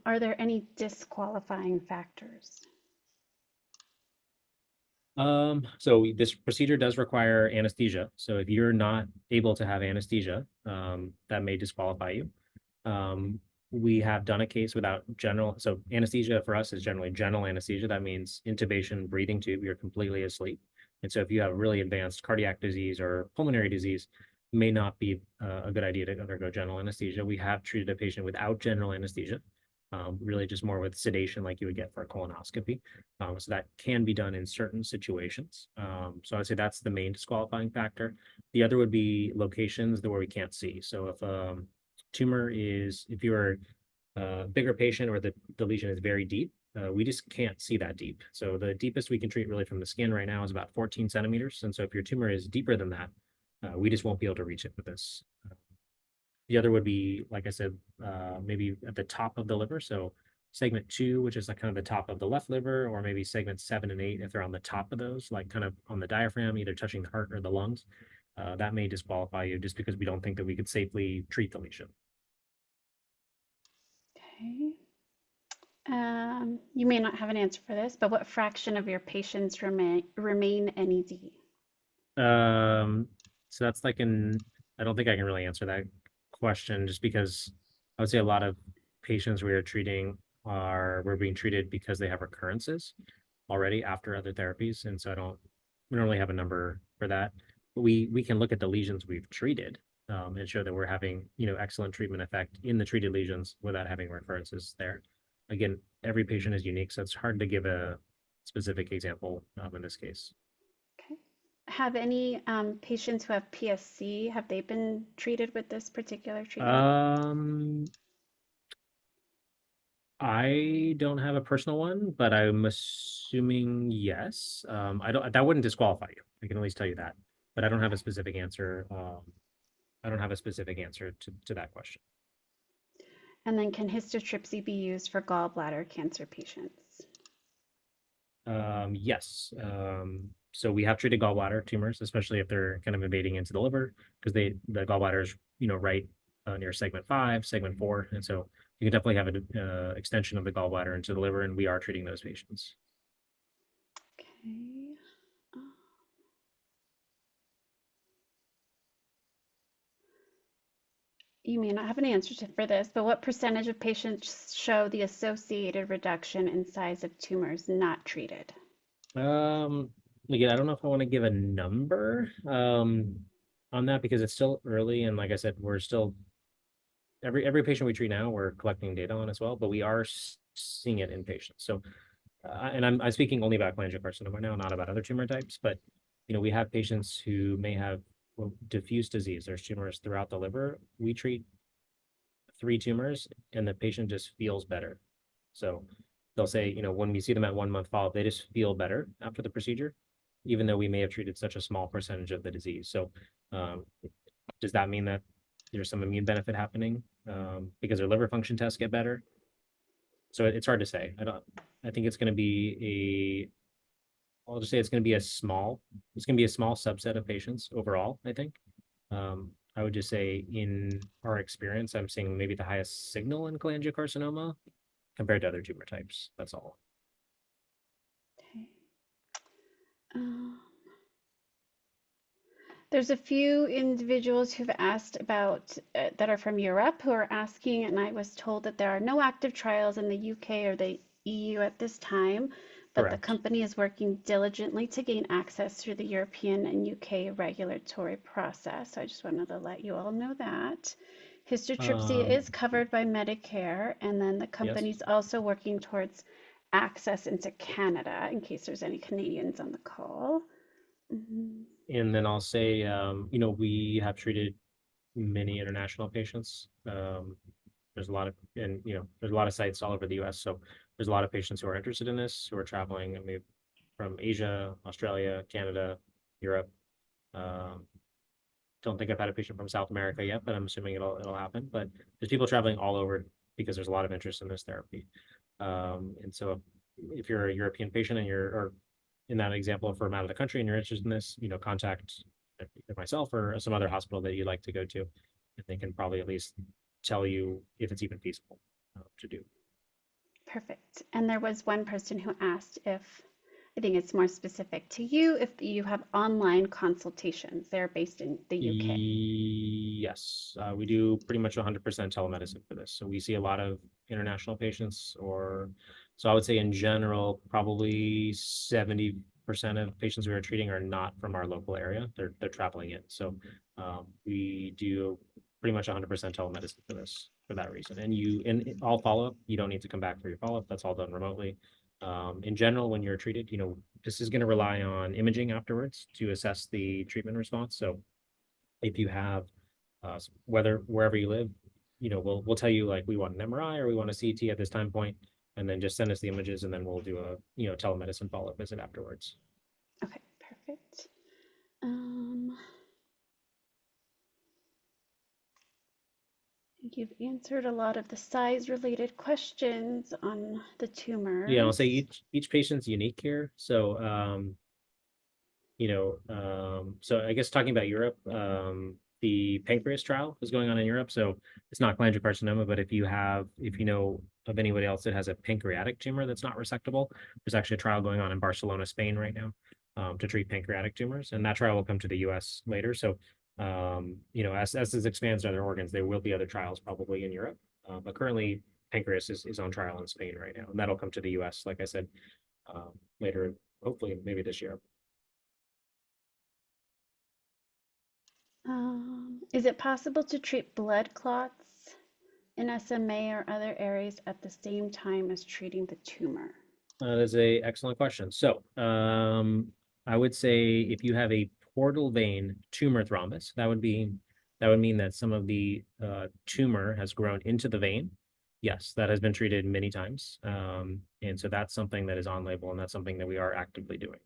Are there any disqualifying factors? So this procedure does require anesthesia. So if you're not able to have anesthesia, that may disqualify you. We have done a case without so anesthesia for us is generally general anesthesia. That means intubation, breathing tube, you're completely asleep. And so if you have really advanced cardiac disease or pulmonary disease, it may not be a good idea to undergo general anesthesia. We have treated a patient without general anesthesia, really just more with sedation like you would get for a colonoscopy. So that can be done in certain situations. So I'd say that's the main disqualifying factor. The other would be locations where we can't see. So if tumor if you're a bigger patient or the lesion is very deep, we just can't see that deep. So the deepest we can treat really from the skin right now is about 14 centimeters. And so if your tumor is deeper than that, we just won't be able to reach it with this. The other would be, like I said, maybe at the top of the liver. So segment 2, which is like kind of the top of the left liver, or maybe segment 7 and 8, if they're on the top of those, like kind of on the diaphragm, either touching the heart or the lungs, that may disqualify you just because we don't think that we could safely treat the lesion. Okay. You may not have an answer for this, but what fraction of your patients remain NED? So that's I don't think I can really answer that question just because I would say a lot of patients we are treating we're being treated because they have recurrences already after other therapies. And so we don't really have a number for that. But we can look at the lesions we've treated and show that we're having, excellent treatment effect in the treated lesions without having recurrences there. Again, every patient is unique, so it's hard to give a specific example in this case. Okay. Have any patients who have PSC, have they been treated with this particular treatment? I don't have a personal one, but I'm assuming yes. That wouldn't disqualify you. I can at least tell you that, but I don't have a specific answer. I don't have a specific answer to that question. And then can histotripsy be used for gallbladder cancer patients? Yes. So we have treated gallbladder tumors, especially if they're kind of invading into the liver, because the gallbladder is, right near segment 5, segment 4, and so you can definitely have an extension of the gallbladder into the liver, and we are treating those patients. Okay. You may not have an answer for this, but what percentage of patients show the associated reduction in size of tumors not treated? Again, I don't know if I want to give a number on that because it's still early, and like I said, we're still every patient we treat now, we're collecting data on as well, but we are seeing it in patients. So, and I'm speaking only about cholangiocarcinoma now, not about other tumor types, but we have patients who may have diffuse disease. There's tumors throughout the liver. We treat 3 tumors, and the patient just feels better. So they'll say, when we see them at 1 month follow-up, they just feel better after the procedure, even though we may have treated such a small percentage of the disease. So does that mean that there's some immune benefit happening because their liver function tests get better? So it's hard to say. I think it's going to be I'll just say it's going to be a small subset of patients overall, I think. I would just say in our experience, I'm seeing maybe the highest signal in cholangiocarcinoma compared to other tumor types. That's all. Okay. There's a few individuals who've asked about that are from Europe who are asking, and I was told that there are no active trials in the UK or the EU at this time, but the Correct. company is working diligently to gain access through the European and UK regulatory process. So I just wanted to let you all know that. Histotripsy is covered by Medicare, and then the Yes. company's also working towards access into Canada in case there's any Canadians on the call. And then I'll say, we have treated many international patients. There's a lot of, and there's a lot of sites all over the U.S. So there's a lot of patients who are interested in this, who are traveling, from Asia, Australia, Canada, Europe. Don't think I've had a patient from South America yet, but I'm assuming it'll happen. But there's people traveling all over because there's a lot of interest in this therapy. And so if you're a European patient and or in that example from out of the country and you're interested in this, contact myself or some other hospital that you'd like to go to, and they can probably at least tell you if it's even feasible to do. Perfect. And there was one person who asked if, I think it's more specific to you, if you have online consultations. They're based in the UK. Yes, we do pretty much 100% telemedicine for this. So we see a lot of international patients, so I would say in general, probably 70% of patients we are treating are not from our local area. They're traveling in. So we do pretty much 100% telemedicine for this for that reason. And in all follow-up, you don't need to come back for your follow-up. That's all done remotely. In general, when you're treated, this is going to rely on imaging afterwards to assess the treatment response. So if you have wherever you live, we'll tell you like we want an MRI or we want a CT at this time point, and then just send us the images, and then we'll do a telemedicine follow-up visit afterwards. Okay, perfect. I think you've answered a lot of the size-related questions on the tumors. Yeah, I'll say each patient's unique here. So so I guess talking about Europe, the pancreas trial is going on in Europe. So it's not cholangiocarcinoma, but if you know of anybody else that has a pancreatic tumor that's not resectable, there's actually a trial going on in Barcelona, Spain right now to treat pancreatic tumors. And that trial will come to the US later. So, as this expands to other organs, there will be other trials probably in Europe. But currently, pancreas is on trial in Spain right now. And that'll come to the US, like I said, later, hopefully, maybe this year. Is it possible to treat blood clots in SMA or other areas at the same time as treating the tumor? That is an excellent question. So I would say if you have a portal vein tumor thrombus, that would mean that some of the tumor has grown into the vein. Yes, that has been treated many times. And so that's something that is on label, and that's something that we are actively doing.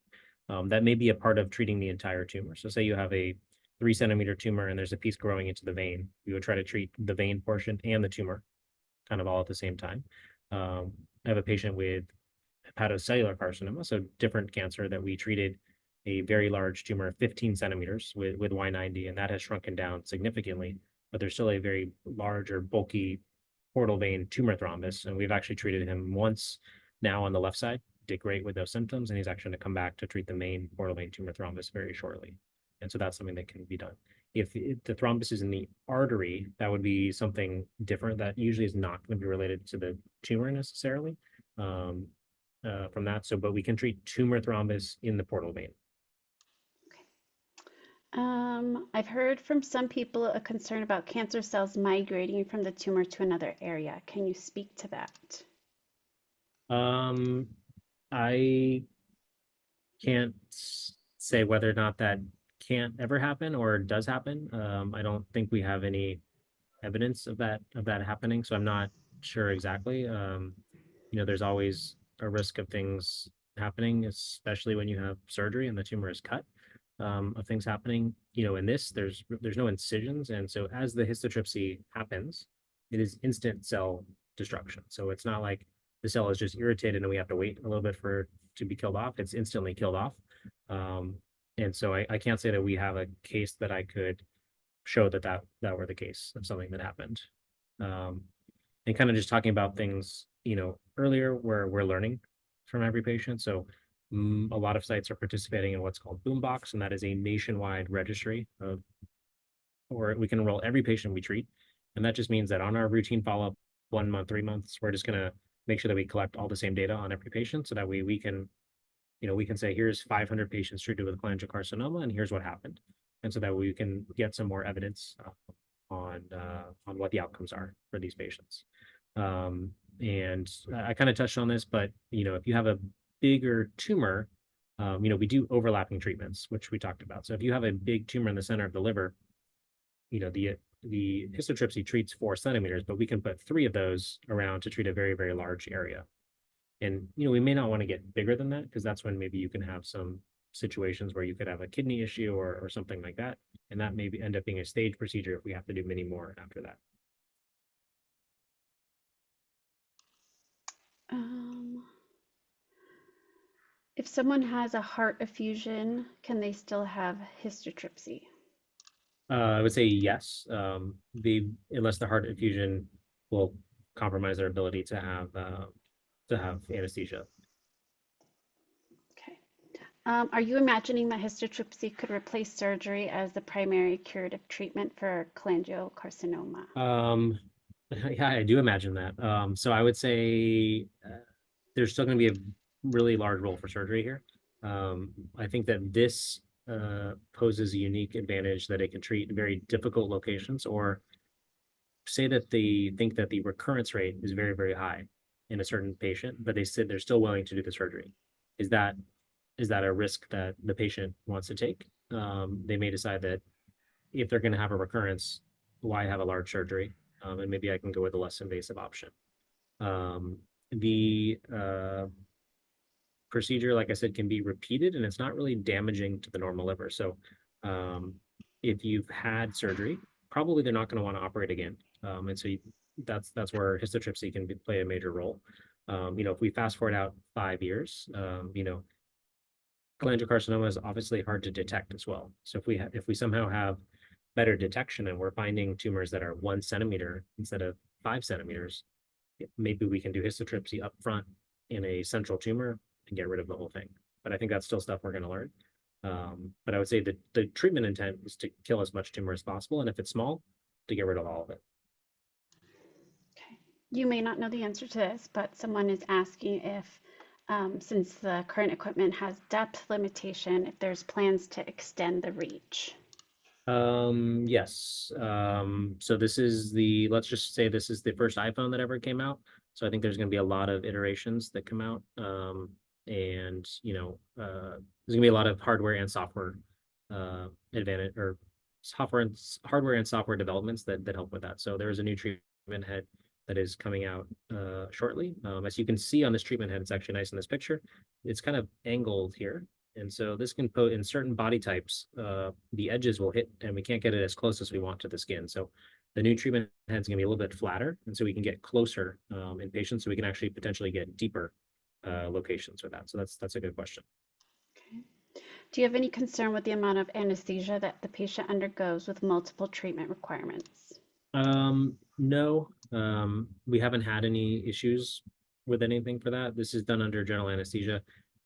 That may be a part of treating the entire tumor. So say you have a 3 centimeter tumor and there's a piece growing into the vein. We would try to treat the vein portion and the tumor kind of all at the same time. I have a patient with hepatocellular carcinoma, so different cancer, that we treated a very large tumor, 15 centimeters with Y90, and that has shrunken down significantly, but there's still a very large or bulky portal vein tumor thrombus. And we've actually treated him once now on the left side, did great with those symptoms, and he's actually going to come back to treat the main portal vein tumor thrombus very shortly. And so that's something that can be done. If the thrombus is in the artery, that would be something different that usually is not going to be related to the tumor necessarily from that. So, but we can treat tumor thrombus in the portal vein. I've heard from some people a concern about cancer cells migrating from the tumor to another area. Can you speak to that? I can't say whether or not that can't ever happen or does happen. I don't think we have any evidence of that happening, so I'm not sure exactly. There's always a risk of things happening, especially when you have surgery and the tumor is cut, of things happening. In this, there's no incisions, and so as the histotripsy happens, it is instant cell destruction. So it's not like the cell is just irritated and we have to wait a little bit for it to be killed off. It's instantly killed off. And so I can't say that we have a case that I could show that were the case of something that happened. And kind of just talking about things, earlier where we're learning from every patient. So a lot of sites are participating in what's called Boombox, and that is a nationwide registry or we can enroll every patient we treat. And that just means that on our routine follow-up, 1 month, 3 months, we're just going to make sure that we collect all the same data on every patient, so that way we can, we can say, here's 500 patients treated with cholangiocarcinoma, and here's what happened. And so that we can get some more evidence on what the outcomes are for these patients. And I kind of touched on this, but if you have a bigger tumor, we do overlapping treatments, which we talked about. So if you have a big tumor in the center of the liver, the histotripsy treats 4 centimeters, but we can put 3 of those around to treat a very, very large area. And we may not want to get bigger than that, because that's when maybe you can have some situations where you could have a kidney issue or something like that, and that may end up being a stage procedure if we have to do many more after that. If someone has a heart effusion, can they still have histotripsy? I would say yes, unless the heart effusion will compromise their ability to have anesthesia. Okay. Are you imagining that histotripsy could replace surgery as the primary curative treatment for cholangiocarcinoma? Yeah, I do imagine that. So I would say there's still going to be a really large role for surgery here. I think that this poses a unique advantage that it can treat very difficult locations, or say that they think that the recurrence rate is very, very high in a certain patient, but they said they're still willing to do the surgery. Is that a risk that the patient wants to take? They may decide that if they're going to have a recurrence, why have a large surgery? And maybe I can go with a less invasive option. The procedure, like I said, can be repeated, and it's not really damaging to the normal liver. So if you've had surgery, probably they're not going to want to operate again. And so that's where histotripsy can play a major role. If we fast forward out 5 years, cholangiocarcinoma is obviously hard to detect as well. So if we somehow have better detection and we're finding tumors that are 1 centimeter instead of 5 centimeters, maybe we can do histotripsy up front in a central tumor and get rid of the whole thing. But I think that's still stuff we're going to learn. But I would say that the treatment intent is to kill as much tumor as possible, and if it's small, to get rid of all of it. Okay. You may not know the answer to this, but someone is asking if, since the current equipment has depth limitation, if there's plans to extend the reach. Yes. So let's just say this is the first iPhone that ever came out. So I think there's going to be a lot of iterations that come out. And there's gonna be a lot of hardware and software advantage, or hardware and software developments that help with that. So there's a new treatment head that is coming out shortly. As you can see on this treatment head, it's actually nice in this picture. It's kind of angled here. And so this can put in certain body types, the edges will hit, and we can't get it as close as we want to the skin. So the new treatment head is going to be a little bit flatter, and so we can get closer in patients, so we can actually potentially get deeper locations with that. So that's a good question. Okay. Do you have any concern with the amount of anesthesia that the patient undergoes with multiple treatment requirements? No, we haven't had any issues with anything for that. This is done under general anesthesia,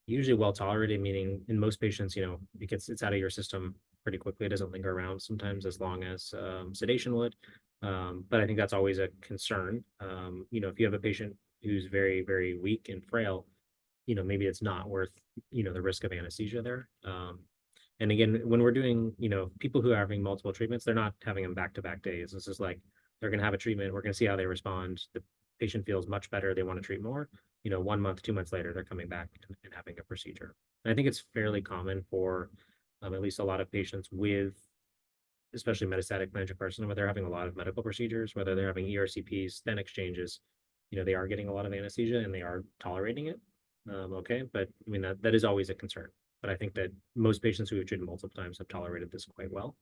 usually well tolerated, meaning in most patients, it's out of your system pretty quickly. It doesn't linger around sometimes as long as sedation would. But I think that's always a concern. If you have a patient who's very, very weak and frail, maybe it's not worth, the risk of anesthesia there. And again, when we're doing, people who are having multiple treatments, they're not having them back-to-back days. This is like, they're going to have a treatment. We're going to see how they respond. The patient feels much better. They want to treat more. 1 month, 2 months later, they're coming back and having a procedure. And I think it's fairly common for at least a lot of patients with, especially metastatic cholangiocarcinoma, they're having a lot of medical procedures, whether they're having ERCPs, stent exchanges, they are getting a lot of anesthesia and they are tolerating it. Okay, but I mean, that is always a concern. But I think that most patients who have treated multiple times have tolerated this quite well.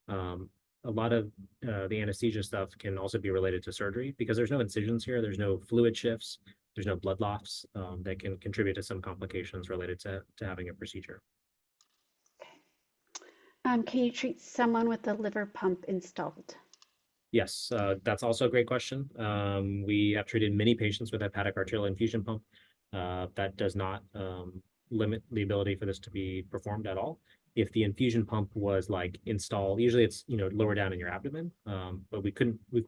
A lot of the anesthesia stuff can also be related to surgery, because there's no incisions here, there's no fluid shifts, there's no blood loss that can contribute to some complications related to having a procedure. Okay. Can you treat someone with a liver pump installed? Yes, that's also a great question. We have treated many patients with a hepatic arterial infusion pump. That does not limit the ability for this to be performed at all. If the infusion pump was like installed, usually it's lower down in your abdomen, but we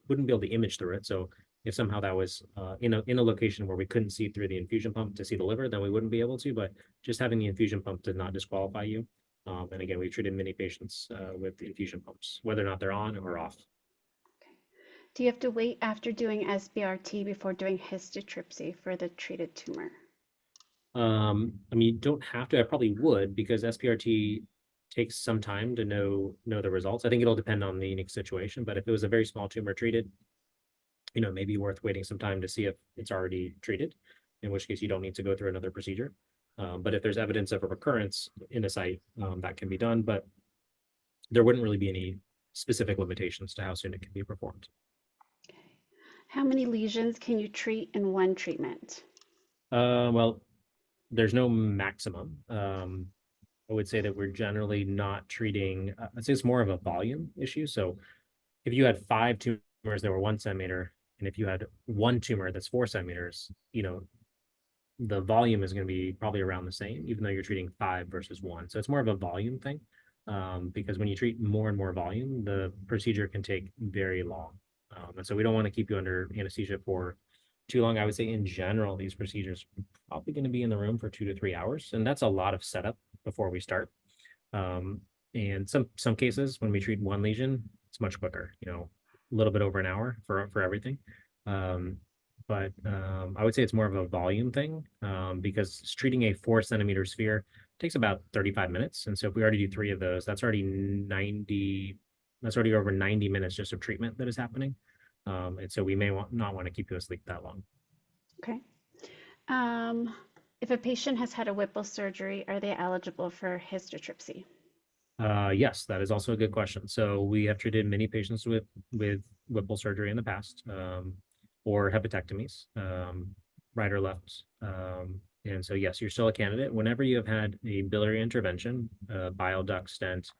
wouldn't be able to image through it. So If somehow that was in a location where we couldn't see through the infusion pump to see the liver, then we wouldn't be able to. But just having the infusion pump did not disqualify you. And again, we've treated many patients with infusion pumps, whether or not they're on or off. Do you have to wait after doing SBRT before doing histotripsy for the treated tumor? I mean, you don't have to. I probably would, because SPRT takes some time to know the results. I think it'll depend on the unique situation, but if it was a very small tumor treated, it may be worth waiting some time to see if it's already treated, in which case you don't need to go through another procedure. But if there's evidence of a recurrence in a site, that can be done, but there wouldn't really be any specific limitations to how soon it can be performed. How many lesions can you treat in one treatment? Well, there's no maximum. I would say that we're generally not treating, I'd say it's more of a volume issue. So if you had 5 tumors that were 1 centimeter, and if you had 1 tumor that's 4 centimeters, the volume is going to be probably around the same, even though you're treating 5 versus 1. So it's more of a volume thing, because when you treat more and more volume, the procedure can take very long. And so we don't want to keep you under anesthesia for too long. I would say in general, these procedures are probably going to be in the room for 2 to 3 hours. And that's a lot of setup before we start. And some cases when we treat 1 lesion, it's much quicker, a little bit over an hour for everything. But I would say it's more of a volume thing, because treating a 4 centimeter sphere takes about 35 minutes. And so if we already do 3 of those, that's already over 90 minutes just of treatment that is happening. And so we may not want to keep you asleep that long. Okay. If a patient has had a Whipple surgery, are they eligible for histotripsy? Yes, that is also a good question. So we have treated many patients with Whipple surgery in the past, or hepatectomies, right or left. And so, yes, you're still a candidate. Whenever you have had a biliary intervention, a bile duct stent,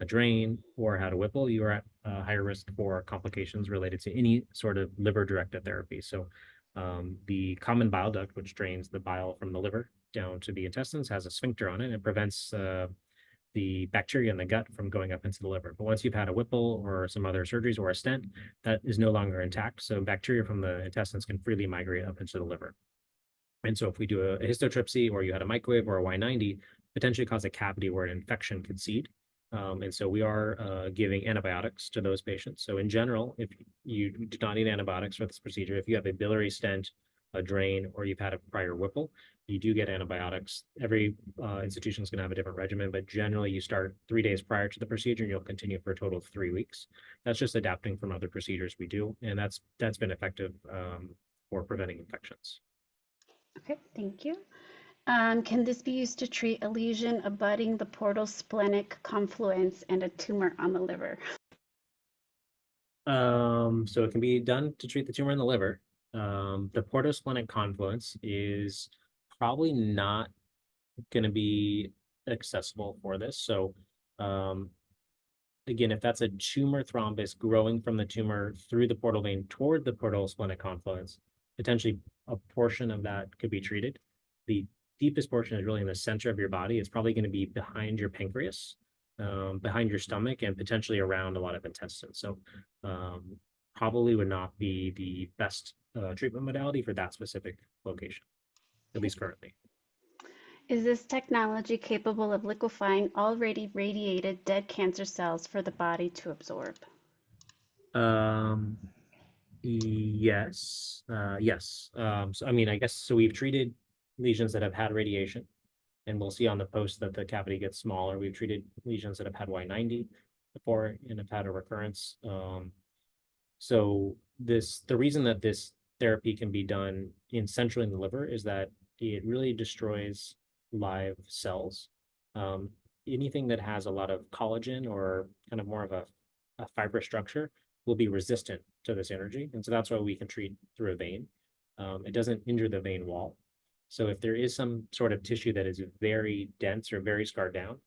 a drain, or had a Whipple, you are at higher risk for complications related to any sort of liver-directed therapy. So the common bile duct, which drains the bile from the liver down to the intestines, has a sphincter on it. And it prevents the bacteria in the gut from going up into the liver. But once you've had a Whipple or some other surgeries or a stent, that is no longer intact. So bacteria from the intestines can freely migrate up into the liver. And so if we do a histotripsy, or you had a microwave or a Y90, potentially cause a cavity where an infection could seed. And so we are giving antibiotics to those patients. So in general, if you do not need antibiotics for this procedure, if you have a biliary stent, a drain, or you've had a prior Whipple, you do get antibiotics. Every institution is going to have a different regimen, but generally you start 3 days prior to the procedure and you'll continue for a total of 3 weeks. That's just adapting from other procedures we do, and that's been effective for preventing infections. Okay, thank you. Can this be used to treat a lesion abutting the portal splenic confluence and a tumor on the liver? So it can be done to treat the tumor in the liver. The portosplenic confluence is probably not going to be accessible for this. So again, if that's a tumor thrombus growing from the tumor through the portal vein toward the portosplenic confluence, potentially a portion of that could be treated. The deepest portion is really in the center of your body. It's probably going to be behind your pancreas, behind your stomach, and potentially around a lot of intestines. So probably would not be the best treatment modality for that specific location, at least currently. Is this technology capable of liquefying already radiated dead cancer cells for the body to absorb? Yes. Yes. So I mean, I guess so. We've treated lesions that have had radiation, and we'll see on the post that the cavity gets smaller. We've treated lesions that have had Y90 before and have had a recurrence. So the reason that this therapy can be done centrally in the liver is that it really destroys live cells. Anything that has a lot of collagen or kind of more of a fibrous structure will be resistant to this energy. And so that's why we can treat through a vein. It doesn't injure the vein wall. So if there is some sort of tissue that is very dense or very scarred down,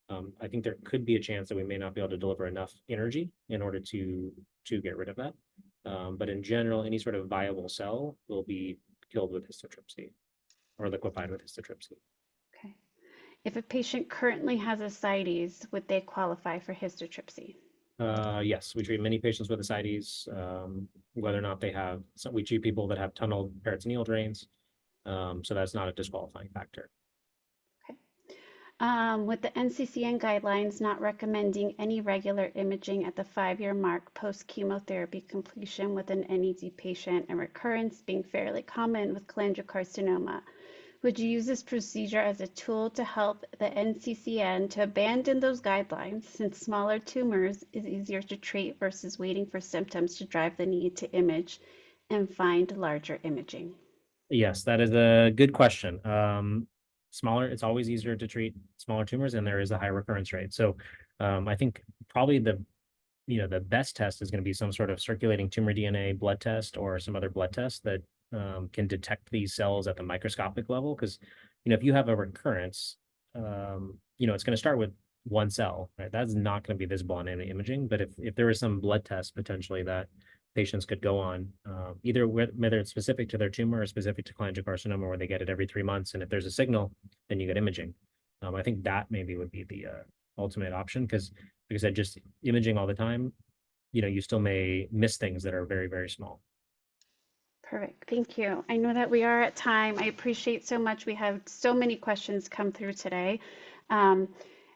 I think there could be a chance that we may not be able to deliver enough energy in order to get rid of that. But in general, any sort of viable cell will be killed with histotripsy or liquefied with histotripsy. Okay. If a patient currently has ascites, would they qualify for histotripsy? Yes, we treat many patients with ascites, whether or not they have, so we treat people that have tunneled peritoneal drains. So that's not a disqualifying factor. Okay. With the NCCN guidelines not recommending any regular imaging at the 5-year mark post chemotherapy completion with an NED patient and recurrence being fairly common with cholangiocarcinoma, would you use this procedure as a tool to help the NCCN to abandon those guidelines since smaller tumors is easier to treat versus waiting for symptoms to drive the need to image and find larger imaging? Yes, that is a good question. Smaller, it's always easier to treat smaller tumors, and there is a high recurrence rate. So, I think probably the best test is going to be some sort of circulating tumor DNA blood test or some other blood test that can detect these cells at the microscopic level. Because if you have a recurrence, it's going to start with one cell, right? That's not going to be visible on any imaging. But if there is some blood test potentially that patients could go on, either whether it's specific to their tumor or specific to cholangiocarcinoma, where they get it every 3 months, and if there's a signal, then you get imaging. I think that maybe would be the ultimate option, because like I said, just imaging all the time, you still may miss things that are very, very small. Perfect. Thank you. I know that we are at time. I appreciate so much. We have so many questions come through today. Um,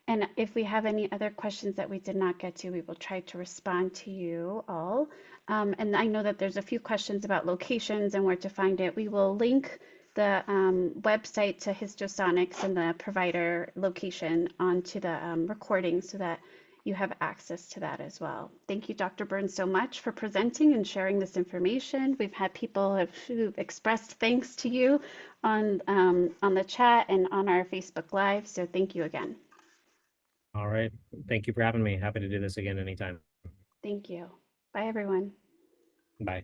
and if we have any other questions that we did not get to, we will try to respond to you all. And I know that there's a few questions about locations and where to find it. We will link the website to Histosonics and the provider location onto the recording so that you have access to that as well. Thank you, Dr. Burns, so much for presenting and sharing this information. We've had people who've expressed thanks to you on the chat and on our Facebook Live, so thank you again. All right. Thank you for having me. Happy to do this again anytime. Thank you. Bye, everyone. Bye.